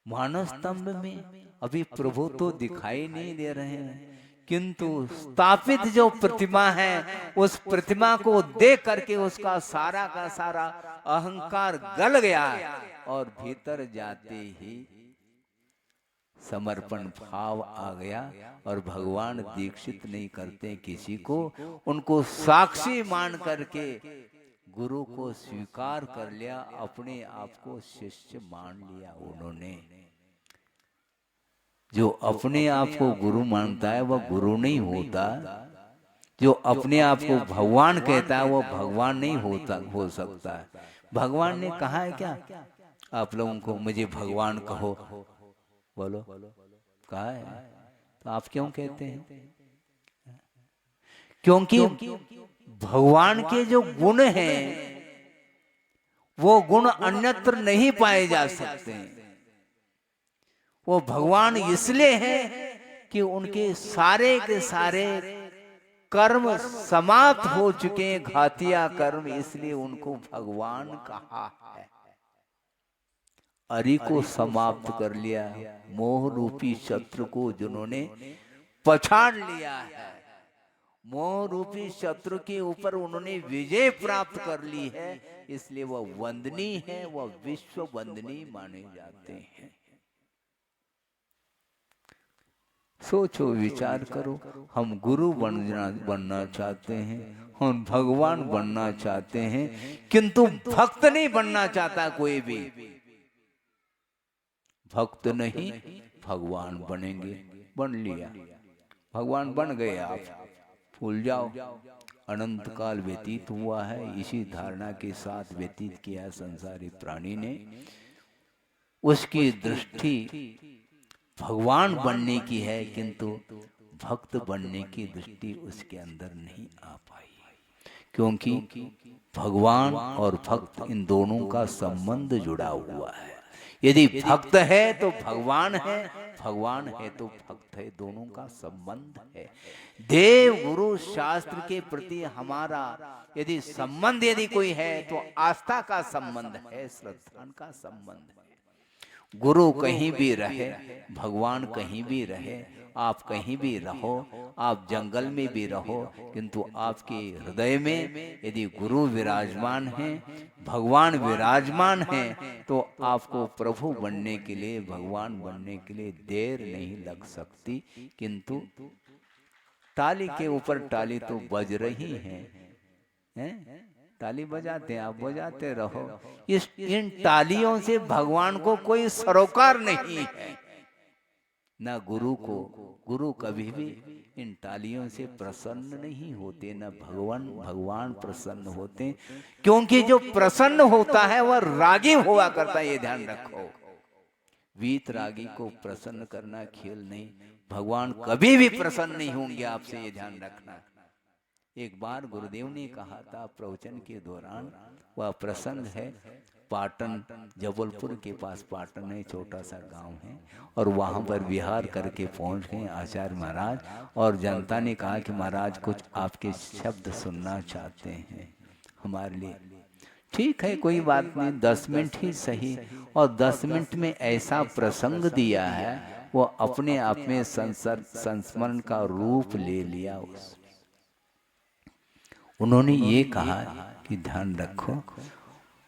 मानस स्तंभ में अभी प्रभु तो दिखाई नहीं दे रहे हैं, किंतु स्थापित जो प्रतिमा है उस प्रतिमा को देख करके उसका सारा का सारा अहंकार गल गया और भीतर जाते ही समर्पण भाव आ गया। और भगवान दीक्षित नहीं करते किसी को, उनको साक्षी मान करके गुरु को स्वीकार कर लिया, अपने आप को शिष्य मान लिया उन्होंने। जो अपने आप को गुरु मानता है वह गुरु नहीं होता, जो अपने आप को भगवान कहता है वह भगवान नहीं हो सकता है। भगवान ने कहा है क्या आप लोगों को मुझे भगवान कहो? बोलो, कहा है? तो आप क्यों कहते हैं? क्योंकि भगवान के जो गुण हैं वो गुण अन्यत्र नहीं पाए जा सकते हैं। वो भगवान इसलिए हैं कि उनके सारे के सारे कर्म समाप्त हो चुके हैं, घातिया कर्म, इसलिए उनको भगवान कहा है। अरि को समाप्त कर लिया, मोह रूपी शत्रु को जिन्होंने पछाड़ लिया है, मोह रूपी शत्रु के ऊपर उन्होंने विजय प्राप्त कर ली है, इसलिए वह वंदनीय है, वह विश्व वंदनीय माने जाते हैं। सोचो, विचार करो, हम गुरु बनना चाहते हैं, हम भगवान बनना चाहते हैं, किंतु भक्त नहीं बनना चाहता कोई भी। भक्त नहीं भगवान बनेंगे, बन लिया, भगवान बन गए आप, भूल जाओ। अनंत काल व्यतीत हुआ है, इसी धारणा के साथ व्यतीत किया संसारी प्राणी ने। उसकी दृष्टि भगवान बनने की है किंतु भक्त बनने की दृष्टि उसके अंदर नहीं आ पाई, क्योंकि भगवान और भक्त इन दोनों का संबंध जुड़ा हुआ है। यदि भक्त है तो भगवान है, भगवान है तो भक्त है, दोनों का संबंध है। देव गुरु शास्त्र के प्रति हमारा यदि संबंध यदि कोई है तो आस्था का संबंध है, श्रद्धा का संबंध है। गुरु कहीं भी रहे, भगवान कहीं भी रहे, आप कहीं भी रहो, आप जंगल में भी रहो, किंतु आपके हृदय में यदि गुरु विराजमान है, भगवान विराजमान है, तो आपको प्रभु बनने के लिए, भगवान बनने के लिए देर नहीं लग सकती। किंतु ताली के ऊपर ताली तो बज रही है, हैं? ताली बजाते हैं, आप बजाते रहो। इन तालियों से भगवान को कोई सरोकार नहीं है। ना गुरु को, गुरु कभी भी इन तालियों से प्रसन्न नहीं होते, ना भगवान प्रसन्न होते, क्योंकि जो प्रसन्न होता है वह रागी हुआ करता है, ये ध्यान रखो। वीत रागी को प्रसन्न करना खेल नहीं, भगवान कभी भी प्रसन्न नहीं होंगे आपसे, ये ध्यान रखना। एक बार गुरुदेव ने कहा था प्रवचन के दौरान, वह प्रसंग है पाटन, जबलपुर के पास पाटन है, छोटा सा गांव है, और वहां पर विहार करके पहुंच गए आचार्य महाराज, और जनता ने कहा कि महाराज कुछ आपके शब्द सुनना चाहते हैं हमारे लिए। ठीक है, कोई बात नहीं, 10 मिनट ही सही। और 10 मिनट में ऐसा प्रसंग दिया है, वो अपने आप में संस्मरण का रूप ले लिया। उन्होंने ये कहा कि ध्यान रखो,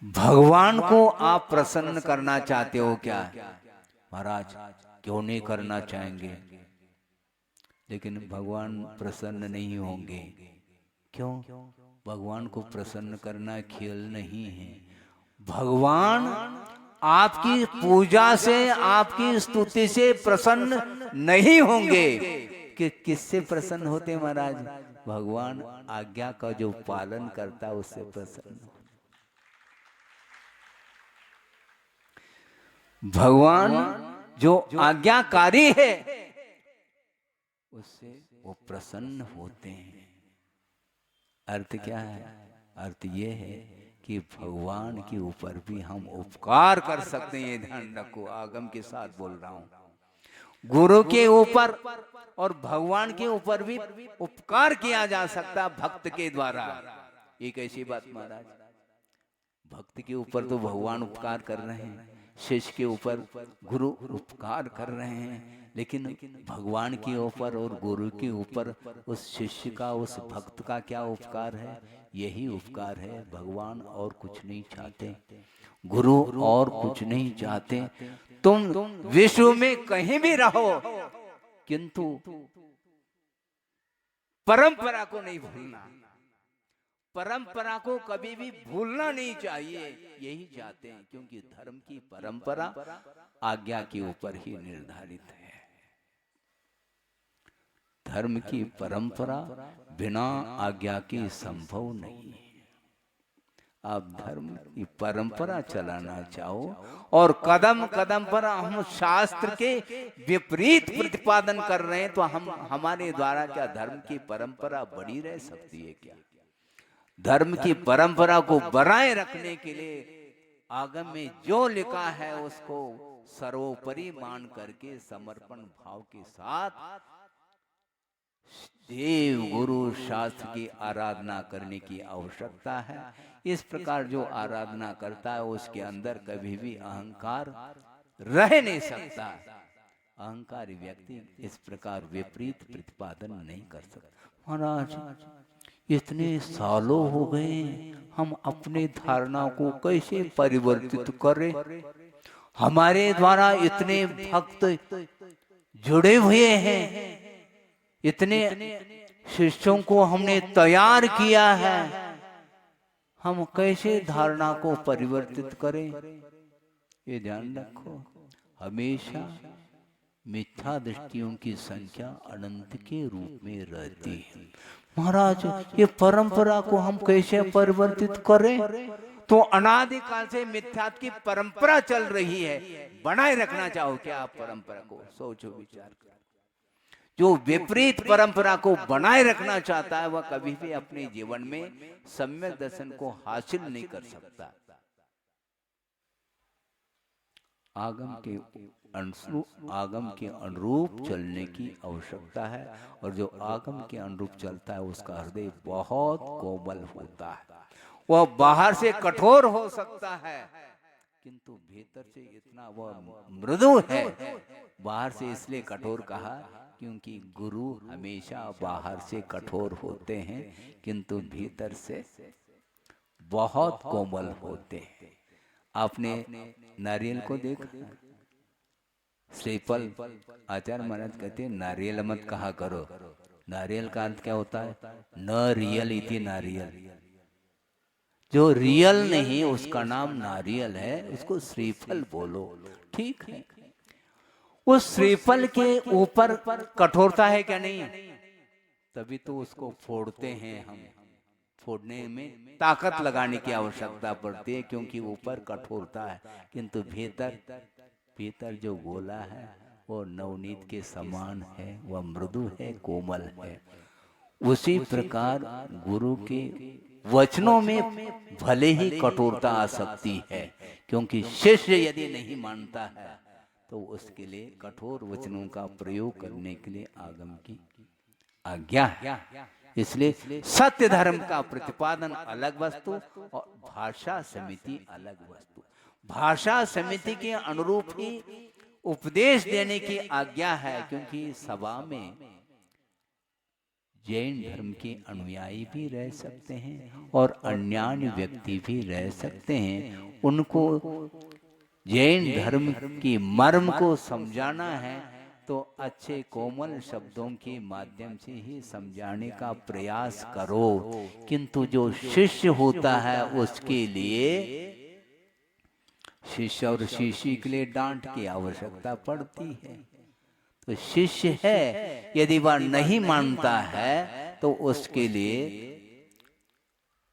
भगवान को आप प्रसन्न करना चाहते हो क्या? महाराज क्यों नहीं करना चाहेंगे, लेकिन भगवान प्रसन्न नहीं होंगे। क्यों? भगवान को प्रसन्न करना खेल नहीं है। भगवान आपकी पूजा से, आपकी स्तुति से प्रसन्न नहीं होंगे। कि किससे प्रसन्न होते महाराज? भगवान आज्ञा का जो पालन करता है उससे प्रसन्न। भगवान जो आज्ञाकारी है उससे वो प्रसन्न होते हैं। अर्थ क्या है? अर्थ ये है कि भगवान के ऊपर भी हम उपकार कर सकते हैं, ये ध्यान रखो। आगम के साथ बोल रहा हूं, गुरु के ऊपर और भगवान के ऊपर भी उपकार किया जा सकता भक्त के द्वारा। एक ऐसी बात महाराज, भक्त के ऊपर तो भगवान उपकार कर रहे हैं, शिष्य के ऊपर गुरु उपकार कर रहे हैं, लेकिन भगवान के ऊपर और गुरु के ऊपर उस शिष्य का, उस भक्त का क्या उपकार है? यही उपकार है। भगवान और कुछ नहीं चाहते, गुरु और कुछ नहीं चाहते। तुम विश्व में कहीं भी रहो, किंतु परंपरा को नहीं भूलना। परंपरा को कभी भी भूलना नहीं चाहिए, यही चाहते हैं, क्योंकि धर्म की परंपरा आज्ञा के ऊपर ही निर्धारित है। धर्म की परंपरा बिना आज्ञा के संभव नहीं है। आप धर्म की परंपरा चलाना चाहो और कदम कदम पर हम शास्त्र के विपरीत प्रतिपादन कर रहे हैं, तो हमारे द्वारा क्या धर्म की परंपरा बनी रह सकती है क्या? धर्म की परंपरा को बनाए रखने के लिए आगम में जो लिखा है उसको सर्वोपरि मान करके समर्पण भाव के साथ देव गुरु शास्त्र की आराधना करने की आवश्यकता है। इस प्रकार जो आराधना करता है उसके अंदर कभी भी अहंकार रह नहीं सकता। अहंकारी व्यक्ति इस प्रकार विपरीत प्रतिपादन नहीं कर सकता। महाराज इतने सालों हो गए, हम अपने धारणा को कैसे परिवर्तित करें? हमारे द्वारा इतने भक्त जुड़े हुए हैं, इतने शिष्यों को हमने तैयार किया है, हम कैसे धारणा को परिवर्तित करें? ये ध्यान रखो, हमेशा मिथ्या दृष्टियों की संख्या अनंत के रूप में रहती है। महाराज ये परंपरा को हम कैसे परिवर्तित करें? तो अनादिकाल से मिथ्या की परंपरा चल रही है, बनाए रखना चाहो क्या आप परंपरा को? सोचो, विचार करो। जो विपरीत परंपरा को बनाए रखना चाहता है वह कभी भी अपने जीवन में सम्यक दर्शन को हासिल नहीं कर सकता। आगम के अनुरूप चलने की आवश्यकता है, और जो आगम के अनुरूप चलता है उसका हृदय बहुत कोमल होता है। वह बाहर से कठोर हो सकता है किंतु भीतर से इतना वह मृदु है। बाहर से इसलिए कठोर कहा क्योंकि गुरु हमेशा बाहर से कठोर होते हैं किंतु भीतर से बहुत कोमल होते हैं। आपने नारियल को देखा? श्रीफल आचार्य महाराज कहते हैं नारियल मत कहा करो। नारियल का अर्थ क्या होता है? न रियल इति नारियल। जो रियल नहीं उसका नाम नारियल है, उसको श्रीफल बोलो, ठीक है। उस श्रीफल के ऊपर कठोरता है क्या? नहीं। तभी तो उसको फोड़ते हैं हम। फोड़ने में ताकत लगाने की आवश्यकता पड़ती है, क्योंकि ऊपर कठोरता है, किंतु भीतर जो गोला है वो नवनीत के समान है, वह मृदु है, कोमल है। उसी प्रकार गुरु के वचनों में भले ही कठोरता आ सकती है, क्योंकि शिष्य यदि नहीं मानता है तो उसके लिए कठोर वचनों का प्रयोग करने के लिए आगम की आज्ञा है। इसलिए सत्य धर्म का प्रतिपादन अलग वस्तु और भाषा समिति अलग वस्तु। भाषा समिति के अनुरूप ही उपदेश देने की आज्ञा है, क्योंकि सभा में जैन धर्म के अनुयायी भी रह सकते हैं और अन्य व्यक्ति भी रह सकते हैं। उनको जैन धर्म की मर्म को समझाना है तो अच्छे कोमल शब्दों के माध्यम से ही समझाने का प्रयास करो, किंतु जो शिष्य होता है उसके लिए शिष्य और शिष्य के लिए डांट की आवश्यकता पड़ती है। तो शिष्य है, यदि वह नहीं मानता है तो उसके लिए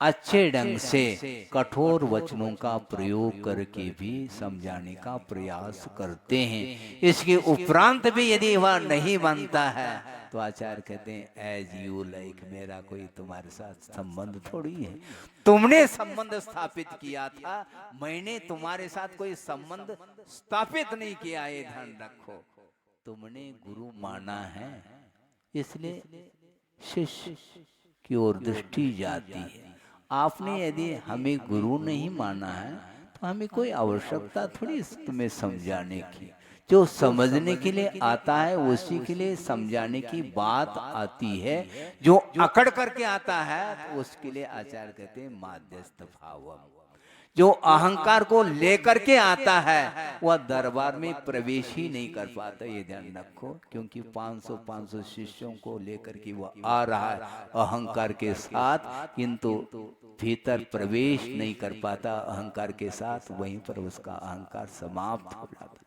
अच्छे ढंग से कठोर वचनों का प्रयोग करके भी समझाने का प्रयास करते हैं। इसके उपरांत भी यदि वह नहीं मानता है तो आचार्य कहते हैं एज यू लाइक, मेरा कोई तुम्हारे साथ संबंध थोड़ी है। तुमने संबंध स्थापित किया था, मैंने तुम्हारे साथ कोई संबंध स्थापित नहीं किया है, ध्यान रखो। तुमने गुरु माना है, इसलिए शिष्य की ओर दृष्टि जाती है। आपने यदि हमें गुरु नहीं माना है तो हमें कोई आवश्यकता थोड़ी तुम्हें समझाने की। जो समझने के लिए आता है उसी के लिए समझाने की बात आती है। जो अकड़ करके आता है तो उसके लिए आचार्य कहते हैं माध्यस्थ भावम। जो अहंकार को लेकर के आता है वह दरबार में प्रवेश ही नहीं कर पाता, ये ध्यान रखो। क्योंकि 500 शिष्यों को लेकर के वह आ रहा है अहंकार के साथ, किंतु भीतर प्रवेश नहीं कर पाता अहंकार के साथ। वहीं पर उसका अहंकार समाप्त हो जाता।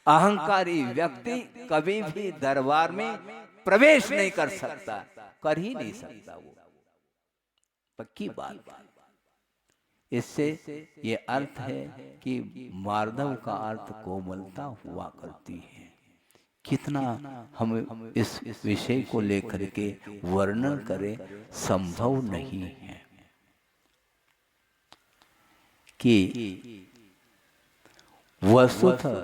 अहंकारी व्यक्ति कभी भी दरबार में प्रवेश नहीं कर सकता, कर ही नहीं सकता, वो पक्की बात। इससे ये अर्थ है कि मार्दव का अर्थ कोमलता हुआ करती है। कितना हम इस विषय को लेकर के वर्णन करें संभव नहीं है कि वस्तुतः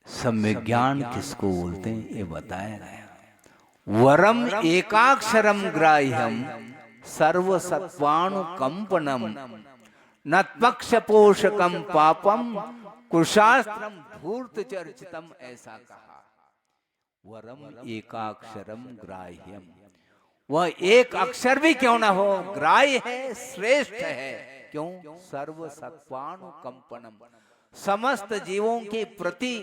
सम्यज्ञान किसको बोलते हैं ये बताया गया। वरम एकाक्षरम ग्राह्यम सर्वसत्वानुकंपनम नत्पक्षपोषकम पापम कुशास्त्रम धूर्त चर्चितम, ऐसा कहा। वरम एकाक्षरम ग्राह्यम, वह एक अक्षर भी क्यों ना हो, ग्राह्य है, श्रेष्ठ है। क्यों? सर्वसत्वानुकंपनम, समस्त जीवों के प्रति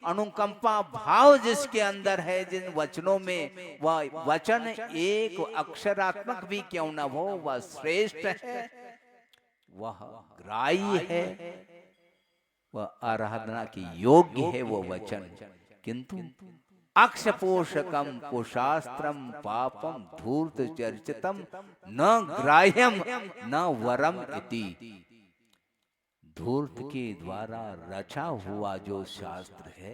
अनुकंपा भाव जिसके अंदर है, जिन वचनों में वह वचन एक अक्षरात्मक भी क्यों न हो वह श्रेष्ठ है, वह ग्राह्य है, वह आराधना की योग्य है वो वचन। किंतु अक्षपोषकम कुशास्त्रम पापम धूर्त चर्चितम न ग्राह्यम न वरम इति। धूर्त के द्वारा रचा हुआ जो शास्त्र है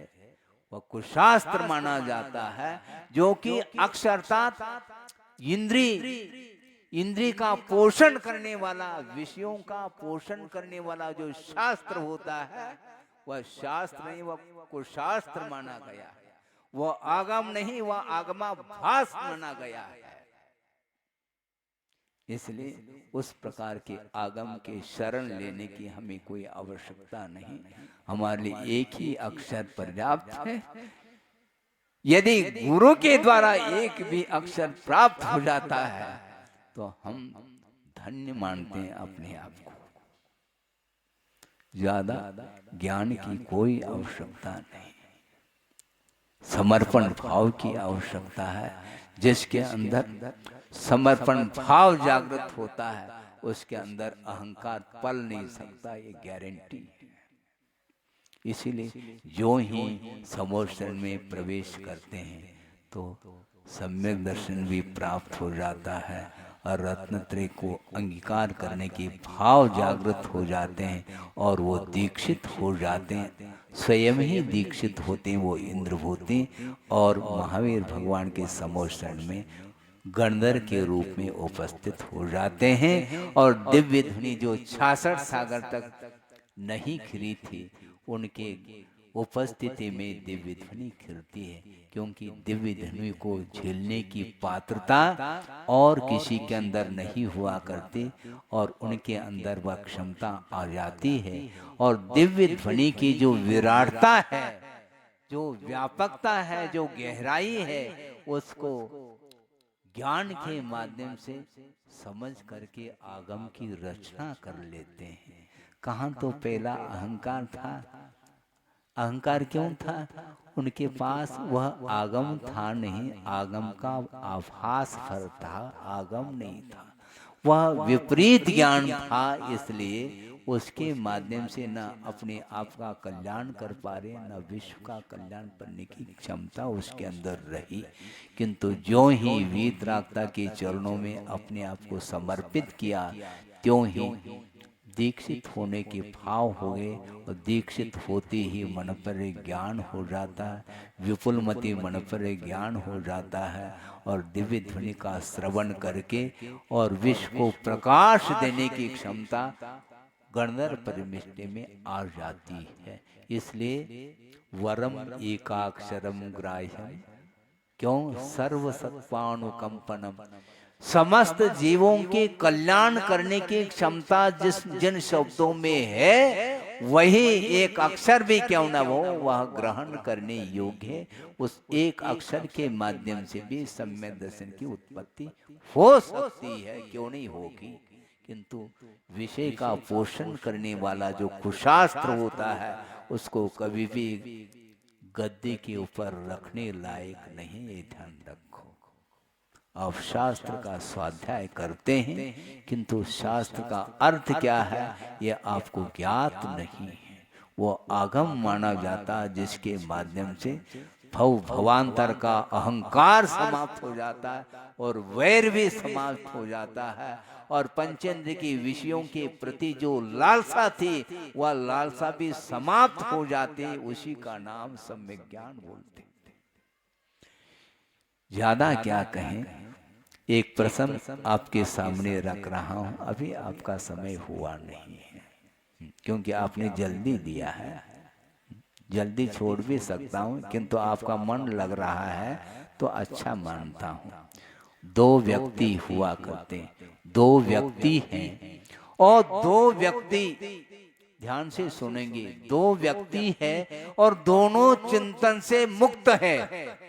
वह कुशास्त्र माना जाता है, जो कि अक्षरतात् इंद्री का पोषण करने वाला, विषयों का पोषण करने वाला जो शास्त्र होता है वह शास्त्र नहीं, वह कुशास्त्र माना गया है। वह आगम नहीं, वह आगमाभास माना गया है। इसलिए उस प्रकार के आगम के शरण लेने की हमें कोई आवश्यकता नहीं। हमारे लिए एक ही अक्षर पर्याप्त है। यदि गुरु के द्वारा एक भी अक्षर प्राप्त हो जाता है तो हम धन्य मानते हैं अपने आप को। ज्यादा ज्ञान की कोई आवश्यकता नहीं, समर्पण भाव की आवश्यकता है। जिसके अंदर समर्पण भाव जागृत होता है उसके अंदर अहंकार पल नहीं सकता, ये गारंटी है। इसीलिए जो ही समोषण में प्रवेश करते हैं तो सम्यक दर्शन भी प्राप्त हो जाता है और रत्नत्रय को अंगीकार करने के भाव जागृत हो जाते हैं और वो दीक्षित हो जाते हैं, स्वयं ही दीक्षित होते हैं वो इंद्रभूति, और महावीर भगवान के समोषण में गणधर के रूप में उपस्थित हो जाते हैं। और दिव्य ध्वनि जो 66 सागर तक नहीं खिली थी, उनके उपस्थिति में दिव्य ध्वनि खिलती है, क्योंकि दिव्य ध्वनि को झेलने की पात्रता और किसी के अंदर नहीं हुआ करती, और उनके अंदर वह क्षमता आ जाती है। और दिव्य ध्वनि की जो विराटता है, जो व्यापकता है, जो गहराई है, उसको ज्ञान के माध्यम से समझ करके आगम की रचना कर लेते हैं। कहाँ तो पहला अहंकार था। अहंकार क्यों था? उनके पास वह आगम था नहीं, आगम का आभास फल था, आगम नहीं था। वह विपरीत ज्ञान था, इसलिए उसके माध्यम से न अपने आप का कल्याण कर पा रहे, न विश्व का कल्याण करने की क्षमता उसके अंदर रही। किंतु जो ही वीतरागता के चरणों में अपने आप को समर्पित किया, त्यों ही दीक्षित होने के भाव हो गए, और दीक्षित होते ही मन पर ज्ञान हो जाता है, विपुलमति मन पर ज्ञान हो जाता है, और दिव्य ध्वनि का श्रवण करके और विश्व को प्रकाश देने की क्षमता गणधर परिमिष्टि में आ जाती है। इसलिए वरम एकाक्षरम ग्राह्यम, क्यों सर्व सत्वानुकंपनम, समस्त जीवों के कल्याण करने की क्षमता जिन शब्दों में है, वही एक अक्षर भी क्यों न हो, वह ग्रहण करने योग्य है। उस एक अक्षर के माध्यम से भी सम्यक दर्शन की उत्पत्ति हो सकती है, क्यों नहीं होगी। किंतु विषय का पोषण करने वाला जो कुशास्त्र होता है, उसको कभी भी गद्दे के ऊपर रखने लायक नहीं, ये ध्यान रखो। आप शास्त्र का स्वाध्याय करते हैं, किंतु शास्त्र का अर्थ क्या है यह आपको ज्ञात नहीं है। वो आगम माना जाता है जिसके माध्यम से भवांतर का अहंकार समाप्त हो जाता है और वैर भी समाप्त हो जाता है, और पंचेंद्र की विषयों के प्रति जो लालसा थी, वह लालसा भी समाप्त हो जाती। उसी का नाम सम्यक ज्ञान बोलते। ज्यादा क्या कहें, एक प्रसंग आपके सामने रख रहा हूं। अभी आपका समय हुआ नहीं है, क्योंकि आपने जल्दी दिया है। जल्दी छोड़ भी सकता हूं, किंतु आपका मन लग रहा है तो अच्छा मानता हूं। दो व्यक्ति हुआ करते, दो व्यक्ति हैं, और दो व्यक्ति, ध्यान से सुनेंगे, दो व्यक्ति है और दोनों चिंतन से मुक्त है।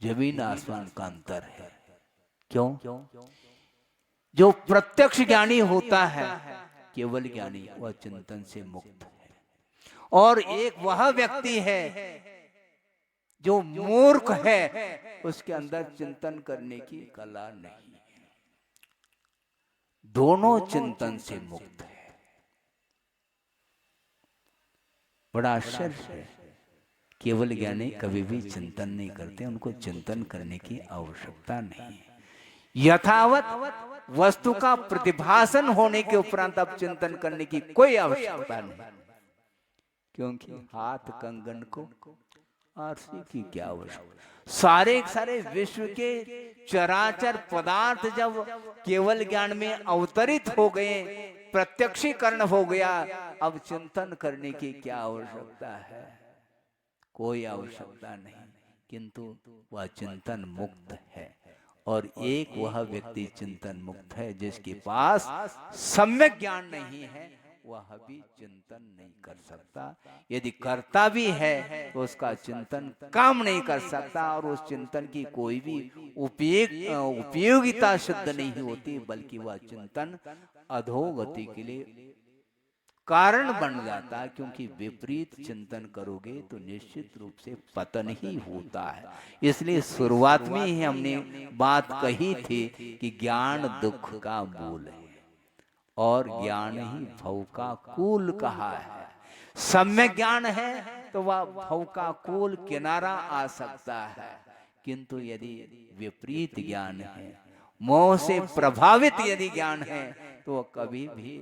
जमीन आसमान का अंतर है। क्यों? जो प्रत्यक्ष ज्ञानी होता है, केवल ज्ञानी, वह चिंतन से मुक्त है, और एक वह व्यक्ति है जो मूर्ख है, उसके अंदर चिंतन करने की कला नहीं है। दोनों चिंतन से मुक्त है। बड़ा आश्चर्य है। केवल ज्ञानी कभी भी चिंतन नहीं करते, उनको चिंतन करने की आवश्यकता नहीं है। यथावत वस्तु का प्रतिभासन होने के उपरांत अब चिंतन करने की कोई आवश्यकता नहीं, क्योंकि हाथ कंगन को आरसी की क्या आवश्यकता। सारे विश्व के चराचर पदार्थ जब केवल ज्ञान में अवतरित हो गए, प्रत्यक्षीकरण हो गया, अब चिंतन करने की क्या आवश्यकता है? कोई आवश्यकता नहीं। किंतु वह चिंतन मुक्त है, और एक वह व्यक्ति चिंतन मुक्त है जिसके पास सम्यक ज्ञान नहीं है, वह भी चिंतन नहीं कर सकता। यदि करता भी है तो उसका चिंतन काम नहीं कर सकता, और उस चिंतन की कोई भी उपयोगिता सिद्ध नहीं होती, बल्कि वह चिंतन अधोगति के लिए कारण बन जाता है। क्योंकि विपरीत चिंतन करोगे तो निश्चित रूप से पतन ही होता है। इसलिए शुरुआत में ही हमने बात कही थी कि ज्ञान दुख का मूल है, और ज्ञान ही भव का कूल कहा है। सम्यक ज्ञान है तो वह भव का कूल किनारा आ सकता है, किंतु यदि विपरीत ज्ञान है, मोह से प्रभावित यदि ज्ञान है, तो वह कभी भी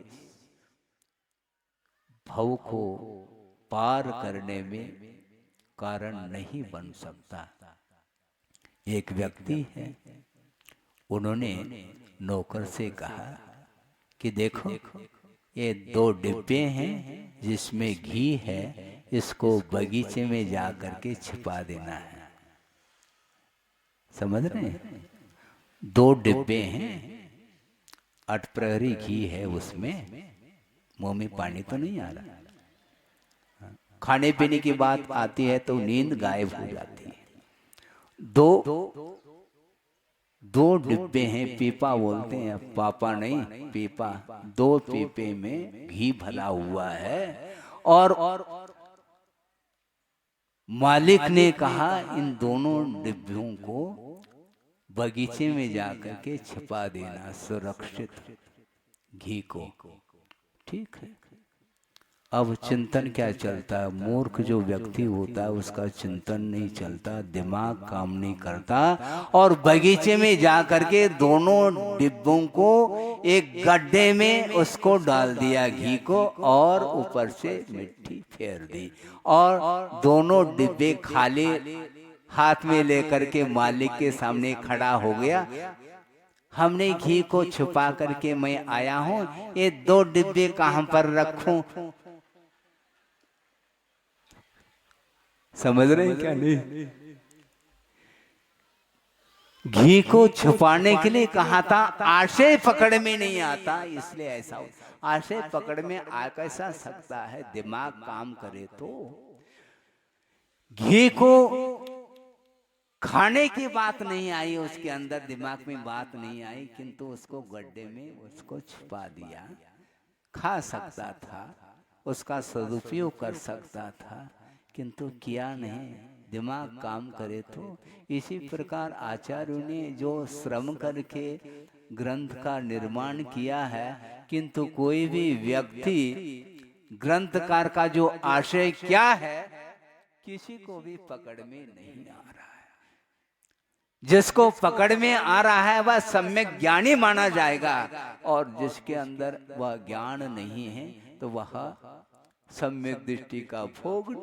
भव को पार करने में कारण नहीं बन सकता। एक व्यक्ति है, उन्होंने नौकर से कहा कि देखो ये 2 डिब्बे हैं जिसमें घी है, इसको बगीचे में जा करके छिपा देना है। समझ रहे हैं? 2 डिब्बे हैं, 8 प्रहरी घी है उसमें, मुंह में पानी तो नहीं आ रहा। खाने पीने की बात आती है तो नींद गायब हो जाती है। दो डिब्बे हैं, पीपा बोलते हैं, पापा नहीं पीपा। 2 पीपे में घी भरा हुआ है और मालिक ने कहा इन दोनों डिब्बों को बगीचे में जाकर के छिपा देना, सुरक्षित घी को। ठीक है। अब चिंतन क्या चलता है? मूर्ख जो व्यक्ति होता है उसका चिंतन नहीं चलता, दिमाग काम नहीं करता, और बगीचे में जा करके दोनों डिब्बों को एक गड्ढे में उसको डाल दिया घी को, और ऊपर से मिट्टी फेर दी, और दोनों डिब्बे खाली हाथ में लेकर के मालिक के सामने खड़ा हो गया। हमने घी को छुपा करके मैं आया हूं, ये 2 डिब्बे कहां पर रखूं? समझ रहे हैं क्या? नहीं, घी को छुपाने के लिए कहा था, आशय पकड़ में नहीं आता, इसलिए ऐसा हो। आशय पकड़ में आ कैसा सकता है? दिमाग काम करे तो। घी को खाने की बात नहीं आई उसके अंदर, दिमाग में बात नहीं आई, किंतु उसको गड्ढे में उसको छुपा दिया। खा सकता था, उसका सदुपयोग कर सकता था, किंतु किया नहीं। दिमाग काम करे तो। इसी प्रकार आचार्यों ने जो श्रम करके ग्रंथ का निर्माण किया है, किंतु कोई भी व्यक्ति ग्रंथकार का जो आशय क्या है किसी को भी पकड़ में नहीं आ रहा है। जिसको पकड़ में आ रहा है वह सम्यक ज्ञानी माना जाएगा, और जिसके अंदर वह ज्ञान नहीं है तो वह सम्यक दृष्टि का भोग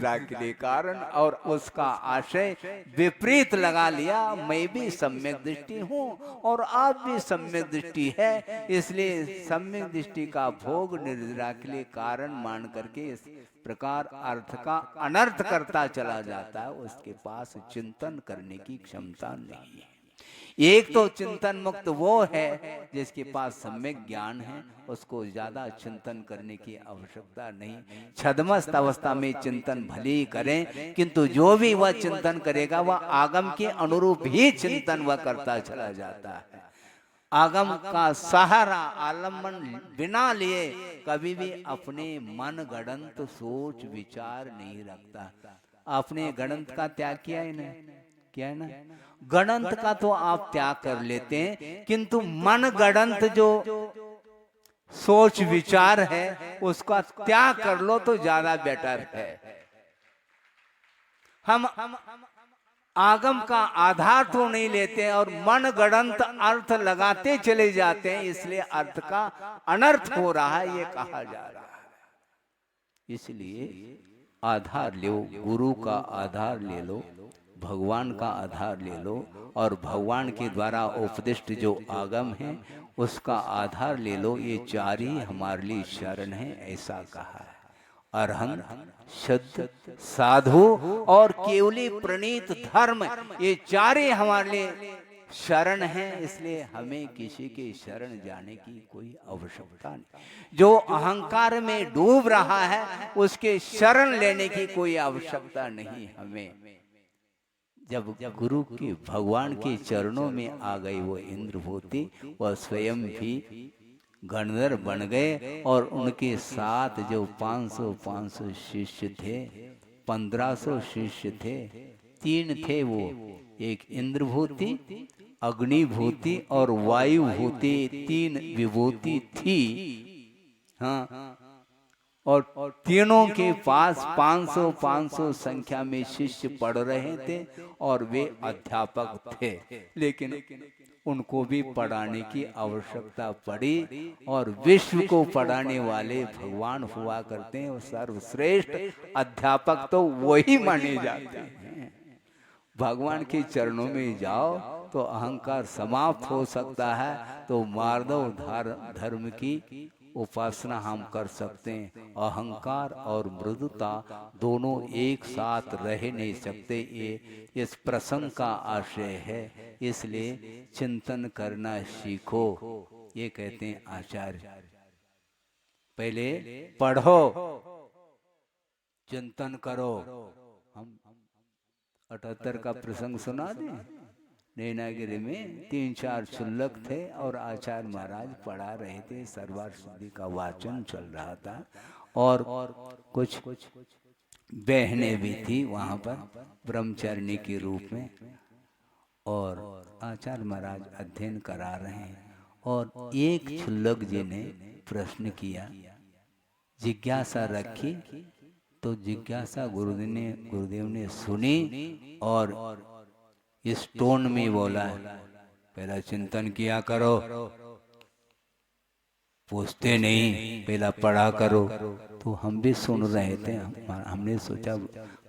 के कारण, और उसका आशय विपरीत लगा लिया। मैं भी सम्यक दृष्टि हूँ और आप भी सम्यक दृष्टि है, इसलिए सम्यक दृष्टि का भोग निद्रा के लिए कारण मान करके इस प्रकार अर्थ का अनर्थ करता चला जाता है। उसके पास चिंतन करने की क्षमता नहीं है। एक तो चिंतन मुक्त वो है जिसके पास सम्यक ज्ञान है, उसको ज्यादा चिंतन करने की आवश्यकता नहीं। छद्मस्त अवस्था में चिंतन भले ही करें, किंतु जो भी वह चिंतन करेगा वह आगम के अनुरूप ही चिंतन वह करता चला जाता है। आगम का सहारा आलम्बन बिना लिए कभी भी अपने मन गणंत सोच विचार नहीं रखता। आपने गणंत का त्याग किया है ना? क्या है ना? गणंत का तो आप त्याग कर लेते हैं, किंतु मन गणंत जो सोच विचार है उसका त्याग कर लो तो ज्यादा बेटर है। हम आगम का आधार तो नहीं लेते और मन गणंत अर्थ लगाते चले जाते हैं, इसलिए अर्थ का अनर्थ हो रहा है, ये कहा जा रहा है। इसलिए आधार लो, गुरु का आधार ले लो, भगवान का आधार ले लो, और भगवान के द्वारा उपदिष्ट जो आगम है उसका आधार ले लो। ये 4 ही हमारे लिए शरण है, ऐसा कहा है। अरहंत, शुद्ध, साधु और केवली प्रणीत धर्म, ये 4 ही हमारे लिए शरण है। इसलिए हमें किसी के शरण जाने की कोई आवश्यकता नहीं। जो अहंकार में डूब रहा है उसके शरण लेने की कोई आवश्यकता नहीं हमें। जब गुरु के भगवान के चरणों में आ गई वो इंद्रभूति, वह स्वयं भी गणधर बन गए, और उनके साथ जो 500 शिष्य थे, 1500 शिष्य थे, 3 थे वो, एक इंद्रभूति अग्निभूति और वायुभूति 3 विभूति थी। हाँ, और तीनों के पास 500 संख्या में शिष्य पढ़ रहे थे और वे अध्यापक थे, लेकिन उनको भी पढ़ाने की आवश्यकता पड़ी। और विश्व को पढ़ाने वाले भगवान हुआ करते हैं, सर्वश्रेष्ठ अध्यापक तो वही माने जाते हैं। भगवान के चरणों में जाओ तो अहंकार समाप्त हो सकता है, तो मार्दव धर्म की उपासना हम कर सकते हैं। अहंकार और मृदुता दोनों एक साथ रह नहीं सकते, ये इस प्रसंग का आशय है। इसलिए चिंतन करना सीखो, ये कहते हैं आचार्य। पहले पढ़ो, चिंतन करो। हम 78 का प्रसंग सुना दें। नैनागिरी में 3-4 क्षुल्लक थे और आचार्य महाराज पढ़ा रहे थे, सर्वार्थ सिद्धि का वाचन चल रहा था, और कुछ बहनें भी थी वहाँ पर ब्रह्मचारिणी के रूप में, और आचार्य महाराज अध्ययन करा रहे हैं। और एक क्षुल्लक जी ने प्रश्न किया, जिज्ञासा रखी, तो जिज्ञासा गुरुदेव ने सुनी और इस टोन में बोला, पहला चिंतन किया करो, पूछते नहीं, पहला पढ़ा करो। तो हम भी सुन रहे थे, हमने सोचा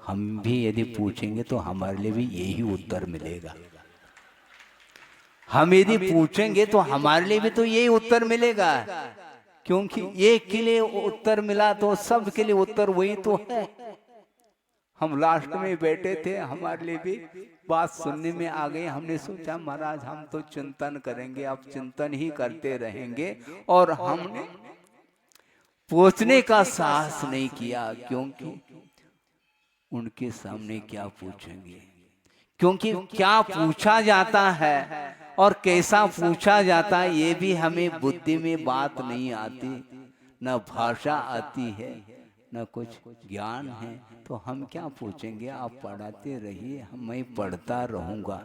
हम भी यदि पूछेंगे तो हमारे लिए भी यही उत्तर मिलेगा। हम यदि पूछेंगे तो हमारे लिए भी तो यही उत्तर मिलेगा, क्योंकि एक के लिए उत्तर मिला तो सब के लिए उत्तर वही तो है। हम लास्ट में बैठे थे, हमारे लिए भी बात सुनने में आ गई। हमने सोचा महाराज हम तो चिंतन करेंगे, अब चिंतन ही करते रहेंगे, और हमने पूछने का साहस नहीं किया, क्योंकि उनके सामने क्या पूछेंगे, क्योंकि क्या पूछा जाता है और कैसा पूछा जाता है ये भी हमें बुद्धि में बात नहीं आती, न भाषा आती है, न कुछ ज्ञान है, तो हम क्या पूछेंगे। आप पढ़ाते रहिए, मैं पढ़ता रहूंगा,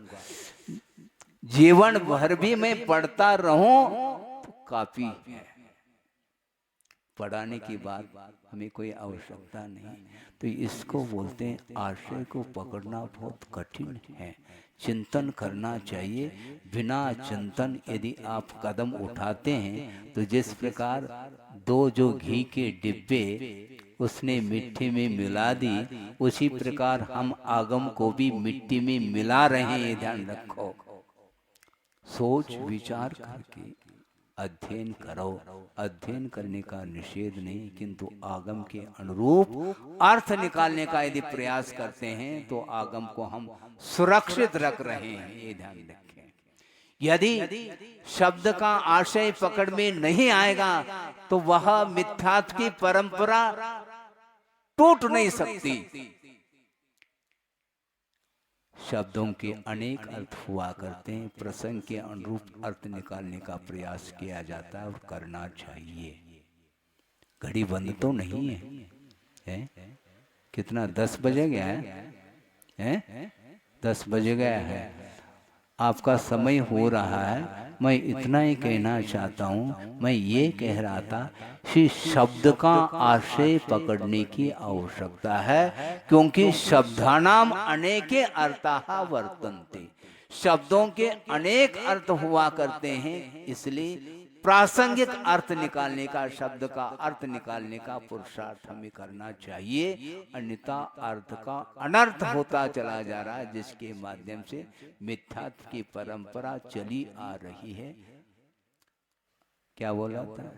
जीवन भर भी मैं पढ़ता रहूं तो काफी है। पढ़ाने की बात हमें कोई आवश्यकता नहीं। तो इसको बोलते हैं, आशय को पकड़ना बहुत कठिन है, चिंतन करना चाहिए। बिना चिंतन यदि आप कदम उठाते हैं तो जिस प्रकार 2 जो घी के डिब्बे उसने मिट्टी में मिला दी, उसी प्रकार हम आगम को भी मिट्टी में मिला रहे हैं। ध्यान रखो, सोच विचार करके अध्ययन करो। अध्ययन करने का निषेध नहीं, किंतु आगम के अनुरूप अर्थ निकालने का यदि प्रयास करते हैं तो आगम को हम सुरक्षित रख रहे हैं, ये ध्यान रखें। यदि शब्द का आशय पकड़ में नहीं आएगा तो वह मिथ्यात्व की परंपरा टूट नहीं सकती। शब्दों के अनेक अर्थ हुआ करते हैं, प्रसंग के अनुरूप अर्थ निकालने का प्रयास किया जाता है और करना चाहिए। घड़ी बंद तो नहीं है? कितना 10 बजे गया है? 10 बजे गया है, आपका समय हो रहा है। मैं इतना ही कहना चाहता हूँ, मैं ये कह रहा था कि शब्द का आशय पकड़ने की आवश्यकता है, क्योंकि शब्दानाम अनेके अर्थाः वर्तन्ते, शब्दों के अनेक अर्थ हुआ करते हैं। इसलिए प्रासंगिक अर्थ निकालने का, शब्द का अर्थ निकालने का पुरुषार्थ हमें करना चाहिए, अन्यथा अर्थ का अनर्थ होता चला जा रहा है, जिसके माध्यम से मिथ्यात्व की परंपरा चली आ रही है। क्या बोला था?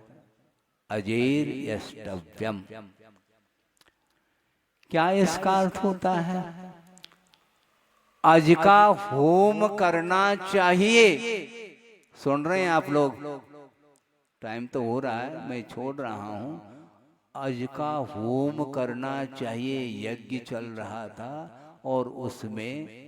अजेर यष्टव्यम। क्या इसका अर्थ होता है? अज का होम करना चाहिए। सुन रहे हैं आप लोग? टाइम तो हो रहा है, मैं छोड़ रहा हूँ। अज का होम करना चाहिए। यज्ञ चल रहा था और उसमें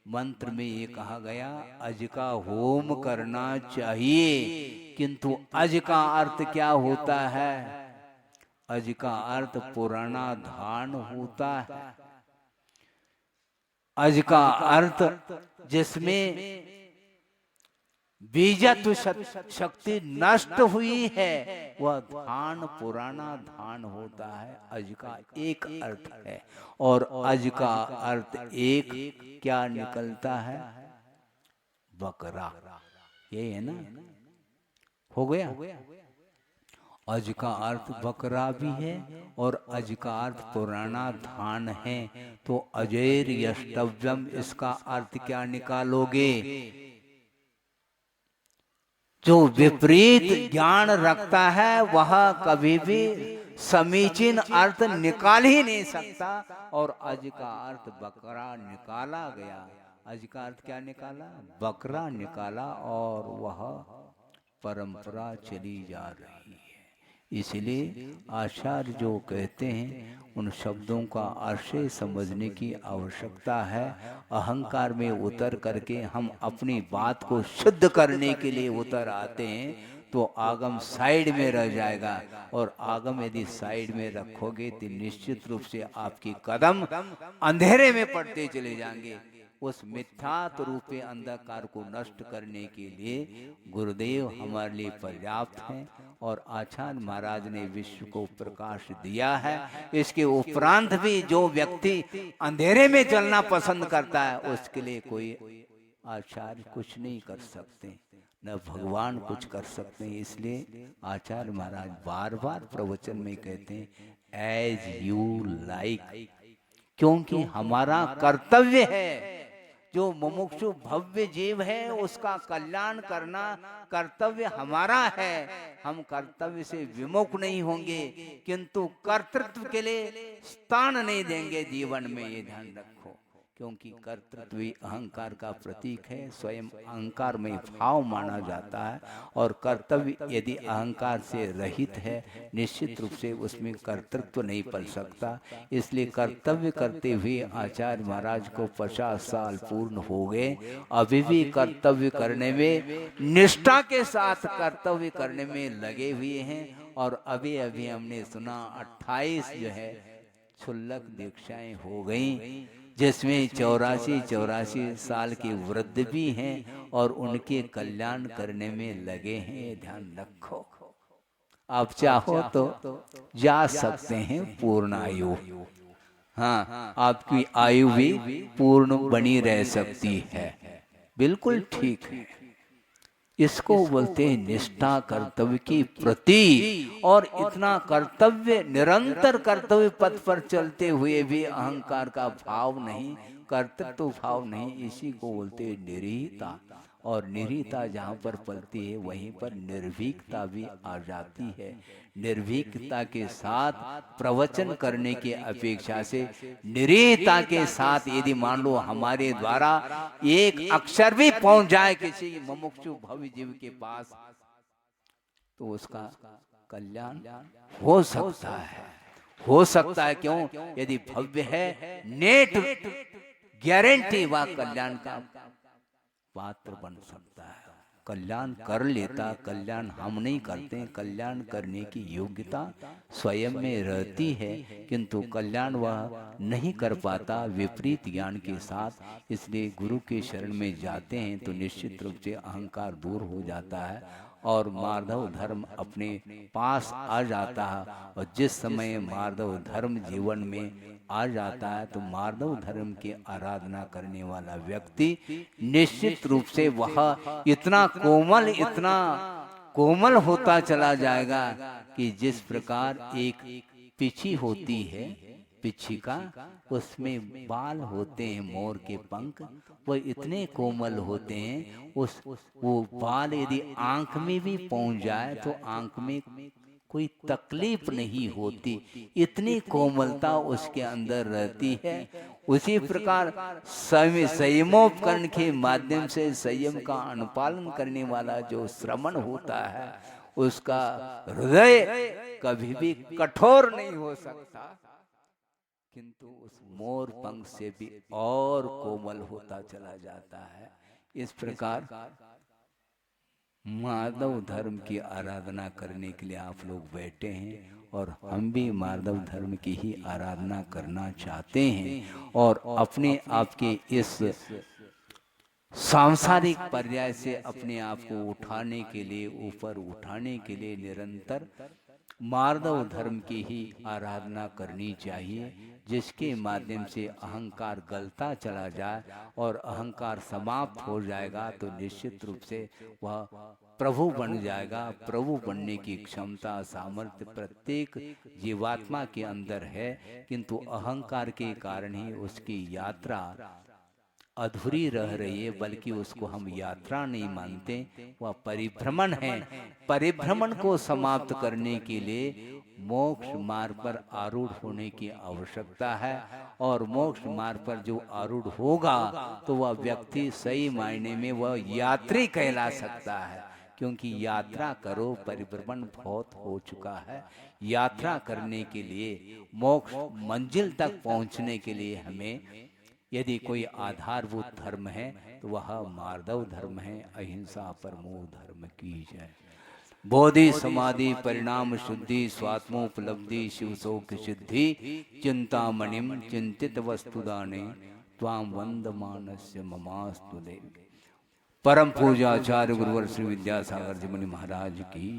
मंत्र में ये कहा गया, अज का होम करना चाहिए। किंतु अज का अर्थ क्या होता है? अज का अर्थ पुराना धान होता है। अज का अर्थ जिसमें बीजत्व शक्ति नष्ट हुई है, वह धान पुराना धान होता है। अज का एक अर्थ है और अज का अर्थ एक क्या निकलता है? बकरा। ये है ना, हो गया। अज का अर्थ बकरा भी है और अज का अर्थ पुराना धान है। तो अजैर यष्टव्यम, इसका अर्थ क्या निकालोगे? जो विपरीत ज्ञान रखता है वह कभी भी समीचीन अर्थ निकाल ही नहीं सकता। और अज का अर्थ बकरा निकाला गया। अज का अर्थ क्या निकाला? बकरा निकाला और वह परंपरा चली जा रही है। इसलिए आचार्य जो कहते हैं उन शब्दों का आशय समझने की आवश्यकता है। अहंकार में उतर करके हम अपनी बात को शुद्ध करने के लिए उतर आते हैं तो आगम साइड में रह जाएगा। और आगम यदि साइड में रखोगे तो निश्चित रूप से आपकी कदम अंधेरे में पड़ते चले जाएंगे। उस मिथ्यात्व रूपी अंधकार को नष्ट करने के लिए गुरुदेव हमारे लिए पर्याप्त हैं और आचार्य महाराज ने विश्व को प्रकाश दिया है। इसके उपरांत भी जो व्यक्ति अंधेरे में चलना पसंद करता है उसके लिए कोई आचार्य कुछ नहीं कर सकते, न भगवान कुछ कर सकते हैं। इसलिए आचार्य महाराज बार बार प्रवचन में कहते हैं एज यू लाइक, क्योंकि हमारा कर्तव्य है। जो मुमुक्षु भव्य जीव है उसका कल्याण करना कर्तव्य हमारा है। हम कर्तव्य से विमुख नहीं होंगे किंतु कर्तृत्व के लिए स्थान नहीं देंगे जीवन में, ये ध्यान रखो। क्योंकि कर्तृत्व ही अहंकार का प्रतीक है, स्वयं अहंकार में भाव माना जाता है। और कर्तव्य यदि अहंकार से रहित है निश्चित रूप से उसमें कर्तृत्व नहीं पल सकता। इसलिए कर्तव्य करते हुए आचार्य महाराज को 50 साल पूर्ण हो गए, अभी भी कर्तव्य करने में निष्ठा के साथ कर्तव्य करने में लगे हुए हैं। और अभी अभी हमने सुना 28 जो है क्षुल्लक दीक्षाएं हो गई, जिसमें 84 साल के वृद्ध भी हैं और उनके कल्याण करने में लगे हैं। ध्यान रखो, आप चाहो तो जा सकते हैं पूर्ण आयु। हाँ, आपकी आयु भी पूर्ण बनी रह सकती है, बिल्कुल ठीक है। इसको बोलते हैं निष्ठा कर्तव्य की प्रति। और इतना कर्तव्य, निरंतर कर्तव्य पथ पर चलते हुए भी अहंकार का भाव नहीं, कर्तृत्व भाव नहीं, इसी को बोलते हैं निरीहता। और निरीहता जहाँ पर पलती है वहीं पर निर्भीकता भी आ जाती है। निर्भीकता के साथ प्रवचन करने की अपेक्षा से निरीहता के साथ यदि मान लो हमारे द्वारा एक अक्षर भी पहुंच जाए किसी मुमुक्षु भव्य जीव के पास तो उसका कल्याण हो सकता है, हो सकता है। क्यों? यदि भव्य है नेट गारंटी वह कल्याण का पात्र बन सकता है, कल्याण कर लेता। कल्याण हम नहीं करते, कल्याण करने की योग्यता स्वयं में रहती है किंतु कल्याण वह नहीं कर पाता विपरीत ज्ञान के साथ। इसलिए गुरु के शरण में जाते हैं तो निश्चित रूप से अहंकार दूर हो जाता है और मार्दव धर्म अपने पास आ जाता है। और जिस समय मार्दव धर्म जीवन में आ जाता है तो मार्दव धर्म की आराधना करने वाला व्यक्ति निश्चित रूप से वह इतना कोमल होता चला जाएगा कि जिस प्रकार एक पिछी होती है, पिछी का उसमें बाल होते हैं मोर के पंख, वो इतने कोमल होते हैं वो बाल यदि आंख में भी पहुंच जाए तो आंख में कोई तकलीफ नहीं होती, इतनी कोमलता उसके अंदर रहती है। उसी प्रकार संयमोपकरण के माध्यम से संयम का अनुपालन करने वाला जो श्रवण होता है उसका हृदय कभी भी कठोर नहीं हो सकता किंतु उस मोर पंख से भी और कोमल होता चला जाता है। इस प्रकार माधव धर्म की आराधना करने के लिए आप लोग बैठे हैं और हम भी माधव धर्म की ही आराधना करना चाहते हैं। और अपने आप के इस सांसारिक पर्याय से अपने आप को उठाने के लिए, ऊपर उठाने के लिए निरंतर मार्दव धर्म की ही आराधना करनी चाहिए, जिसके माध्यम से अहंकार गलता चला जाए और अहंकार समाप्त हो जाएगा तो निश्चित रूप से वह प्रभु बन जाएगा। प्रभु बनने की क्षमता, सामर्थ्य प्रत्येक जीवात्मा के अंदर है, किंतु अहंकार के कारण ही उसकी यात्रा अधूरी रह रही है, बल्कि उसको हम यात्रा नहीं मानते, वह परिभ्रमण है। परिभ्रमण को समाप्त करने के लिए मोक्ष मार्ग पर आरूढ़ होने की आवश्यकता है, और मोक्ष मार्ग पर जो आरूढ़ होगा तो वह व्यक्ति सही मायने में वह यात्री कहला सकता है, क्योंकि यात्रा करो, परिभ्रमण बहुत हो चुका है। यात्रा करने के लिए, मोक्ष मंजिल तक पहुंचने के लिए हमें यदि कोई आधारभूत धर्म है तो वह मार्दव धर्म है। अहिंसा परमो धर्म की जय। बोधि समाधि परिणाम शुद्धि स्वात्मोपलब्धि शिव शोक सिद्धि चिंतामणिम चिंतित वस्तुदाने त्वाम वंदमानस्य ममास्तु देवी। परम पूज्य आचार्य गुरुवर श्री विद्यासागर जी मुनि महाराज की